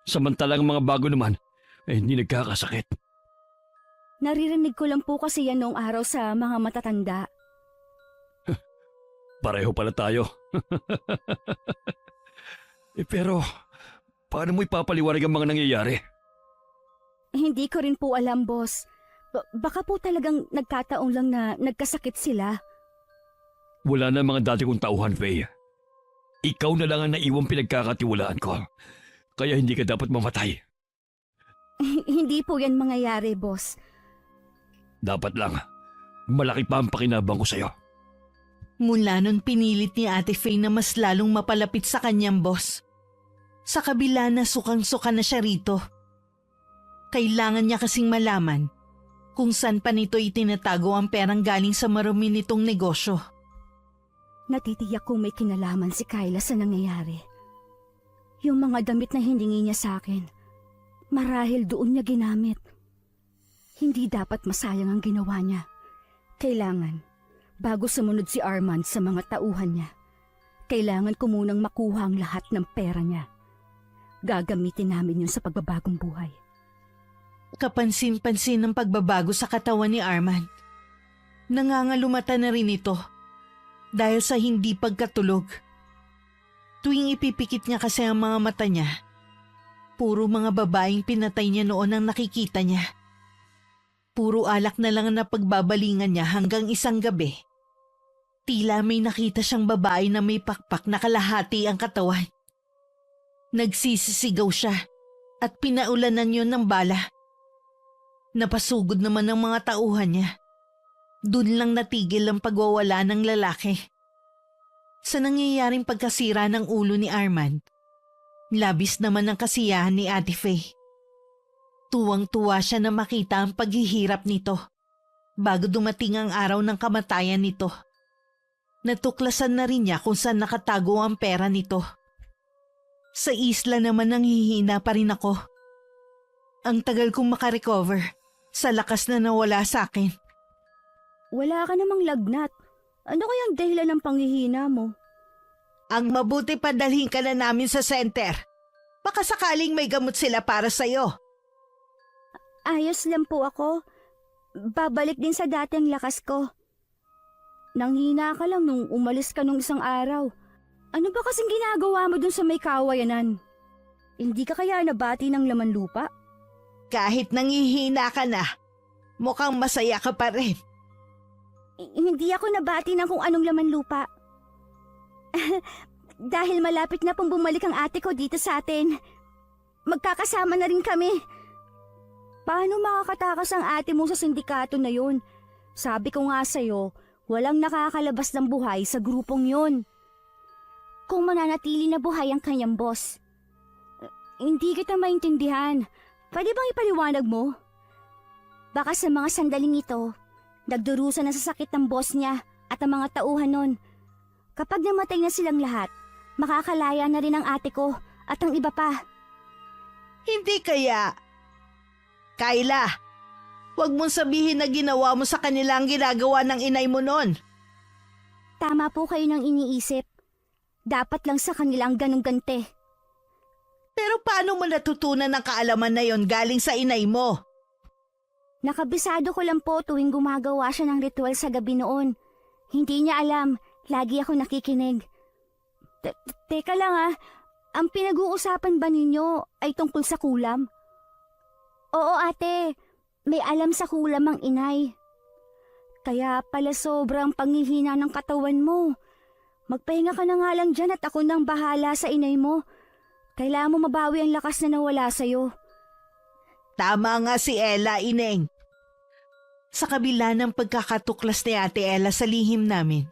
Samantalang mga bago naman, hindi nagkakasakit. Naririnig ko lang po kasi yan noong araw sa mga matatanda. Pareho pala tayo. Pero, paano mo ipapaliwanag ang mga nangyayari? Hindi ko rin po alam, boss. Baka po talagang nagkataon lang na nagkasakit sila. Wala na mga dati kong tauhan, Faye. Ikaw na lang ang naiwang pinagkakatiwalaan ko. Kaya hindi ka dapat mamatay. Hindi po yan mangyayari, boss. Dapat lang, malaki pa ang pakinabang ko sa'yo. Mula nun pinilit ni Ate Faye na mas lalong mapalapit sa kanyang boss. Sa kabila na sukang-suka na siya rito. Kailangan niya kasing malaman kung saan pa nito itinatago ang perang galing sa marumi nitong negosyo. Natitiyak kong may kinalaman si Kyla sa nangyayari. Yung mga damit na hiningi niya sa akin, marahil doon niya ginamit. Hindi dapat masayang ang ginawa niya. Kailangan, bago sumunod si Armand sa mga tauhan niya, kailangan ko munang makuha ang lahat ng pera niya. Gagamitin namin yun sa pagbabagong buhay. Kapansin-pansin ang pagbabago sa katawan ni Armand. Nangangalumata na rin ito dahil sa hindi pagkatulog. Tuwing ipipikit niya kasi ang mga mata niya, puro mga babaeng pinatay niya noon ang nakikita niya. Puro alak na lang ang napagbabalingan niya hanggang isang gabi. Tila may nakita siyang babae na may pakpak na kalahati ang katawan. Nagsisisigaw siya at pinaulanan yun ng bala. Napasugod naman ng mga tauhan niya. Doon lang natigil ang pagwawala ng lalaki. Sa nangyayaring pagkasira ng ulo ni Armand, labis naman ang kasiyahan ni Ate Faye. Tuwang-tuwa siya na makita ang paghihirap nito bago dumating ang araw ng kamatayan nito. Natuklasan na rin niya kung saan nakatago ang pera nito. Sa isla naman nanghihina pa rin ako. Ang tagal kong makarecover sa lakas na nawala sa akin. Wala ka namang lagnat. Ano kayang dahilan ng panghihina mo? Ang mabuti pa dalhin ka na namin sa center. Baka sakaling may gamot sila para sa'yo. Ayos lang po ako. Babalik din sa dating lakas ko. Nanghina ka lang nung umalis ka nung isang araw. Ano ba kasing ginagawa mo dun sa may kawayanan? Hindi ka kaya nabati ng laman lupa? Kahit nangihina ka na, mukhang masaya ka pa rin. Hindi ako nabati ng kung anong laman lupa. Dahil malapit na pong bumalik ang ate ko dito sa atin. Magkakasama na rin kami. Paano makakatakas ang ate mo sa sindikato na yun? Sabi ko nga sa'yo, walang nakakalabas ng buhay sa grupong yun. Kung mananatili na buhay ang kanyang boss. Hindi kita maintindihan. Pwede bang ipaliwanag mo? Baka sa mga sandaling ito, nagdurusa na sa sakit ng boss niya at ang mga tauhan nun. Kapag namatay na silang lahat, makakalaya na rin ang ate ko at ang iba pa. Hindi kaya. Kayla, huwag mong sabihin na ginawa mo sa kanila ang ginagawa ng inay mo noon. Tama po kayo ng iniisip. Dapat lang sa kanila ang ganong gante. Pero paano mo natutunan ang kaalaman na yon galing sa inay mo? Nakabisado ko lang po tuwing gumagawa siya ng ritual sa gabi noon. Hindi niya alam, lagi ako nakikinig. Teka lang ang pinag-uusapan ba ninyo ay tungkol sa kulam? Oo ate, may alam sa kulam ang inay. Kaya pala sobrang panghihina ng katawan mo. Magpahinga ka na nga lang dyan at ako nang bahala sa inay mo. Kailangan mo mabawi ang lakas na nawala sa'yo. Tama nga si Ella, Ineng. Sa kabila ng pagkakatuklas ni Ate Ella sa lihim namin,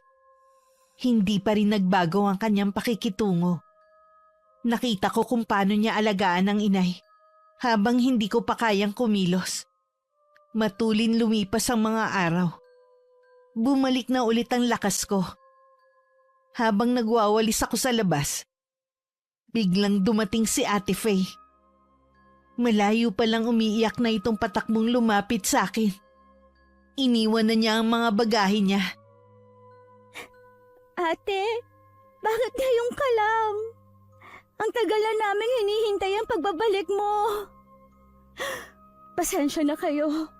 hindi pa rin nagbago ang kanyang pakikitungo. Nakita ko kung paano niya alagaan ang inay habang hindi ko pa kayang kumilos. Matulin lumipas ang mga araw. Bumalik na ulit ang lakas ko. Habang nagwawalis ako sa labas, biglang dumating si Ate Faye. Malayo pa lang umiiyak na itong patakbong lumapit sa akin. Iniwan na niya ang mga bagahe niya. Ate, bakit ngayong ka lang? Ang tagal na namin hinihintay ang pagbabalik mo. Pasensya na kayo.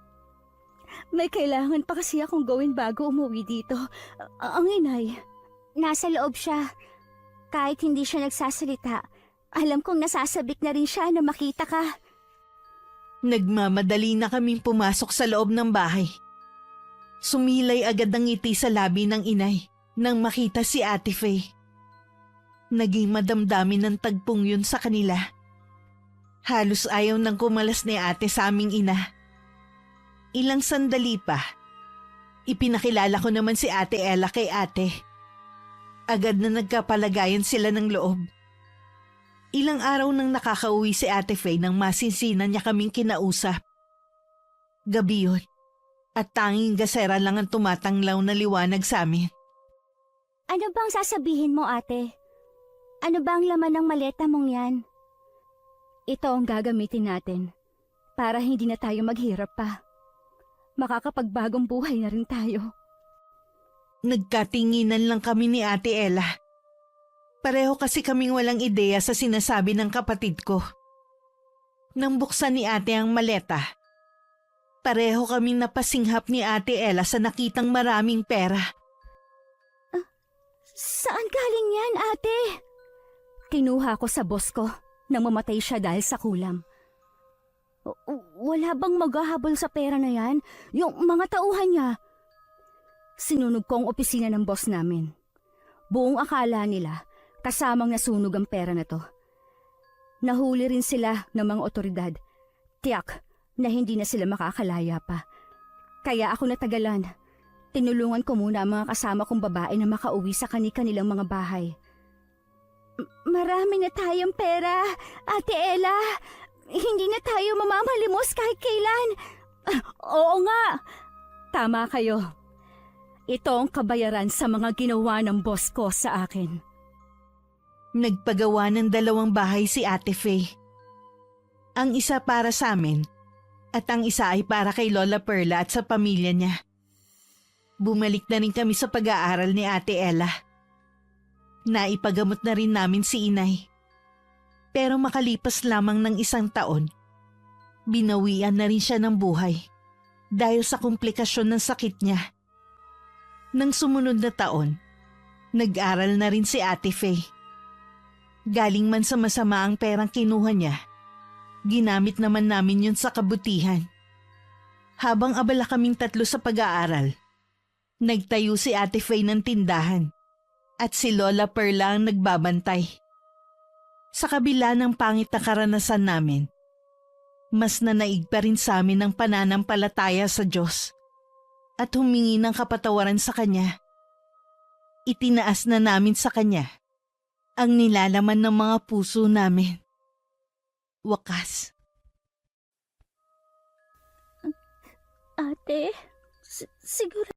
May kailangan pa kasi akong gawin bago umuwi dito. Ang inay, nasa loob siya. Kahit hindi siya nagsasalita, alam kong nasasabik na rin siya na makita ka. Nagmamadali na kaming pumasok sa loob ng bahay. Sumilay agad ang ngiti sa labi ng inay nang makita si Ate Faye. Naging madamdamin ng tagpong yun sa kanila. Halos ayaw nang kumalas ni ate sa aming ina. Ilang sandali pa, ipinakilala ko naman si Ate Ella kay ate. Agad na nagkapalagayan sila ng loob. Ilang araw nang nakakauwi si Ate Faye nang masinsinan niya kaming kinausap. Gabi yun, at tanging gasera lang ang tumatanglaw na liwanag sa amin. Ano bang sasabihin mo, ate? Ano ba ang laman ng maleta mong yan? Ito ang gagamitin natin para hindi na tayo maghirap pa. Makakapagbagong buhay na rin tayo. Nagkatinginan lang kami ni Ate Ella. Pareho kasi kaming walang ideya sa sinasabi ng kapatid ko. Nang buksan ni ate ang maleta, pareho kaming napasinghap ni Ate Ella sa nakitang maraming pera. Saan galing yan, ate? Kinuha ko sa boss ko nang mamatay siya dahil sa kulam. Wala bang maghahabol sa pera na yan? Yung mga tauhan niya. Sinunog ko ang opisina ng boss namin. Buong akala nila kasamang nasunog ang pera na to. Nahuli rin sila ng mga otoridad. Tiyak na hindi na sila makakalaya pa. Kaya ako natagalan. Tinulungan ko muna ang mga kasama kong babae na makauwi sa kanilang mga bahay. Marami na tayong pera, Ate Ella. Hindi na tayo mamamalimos kahit kailan. Oo nga. Tama kayo. Ito ang kabayaran sa mga ginawa ng boss ko sa akin. Nagpagawa ng 2 bahay si Ate Faye. Ang isa para sa amin At ang isa ay para kay Lola Perla at sa pamilya niya. Bumalik na rin kami sa pag-aaral ni Ate Ella. Naipagamot na rin namin si Inay. Pero makalipas lamang ng 1 taon, binawian na rin siya ng buhay dahil sa komplikasyon ng sakit niya. Nang sumunod na taon, nag-aral na rin si Ate Faye. Galing man sa masama ang perang kinuha niya, ginamit naman namin yun sa kabutihan. Habang abala kaming 3 sa pag-aaral, nagtayo si Ate Faye ng tindahan at si Lola Perla ang nagbabantay. Sa kabila ng pangit na karanasan namin, mas nanaig pa rin sa amin ang pananampalataya sa Diyos at humingi ng kapatawaran sa Kanya. Itinaas na namin sa Kanya ang nilalaman ng mga puso namin. Wakas. Ate, siguro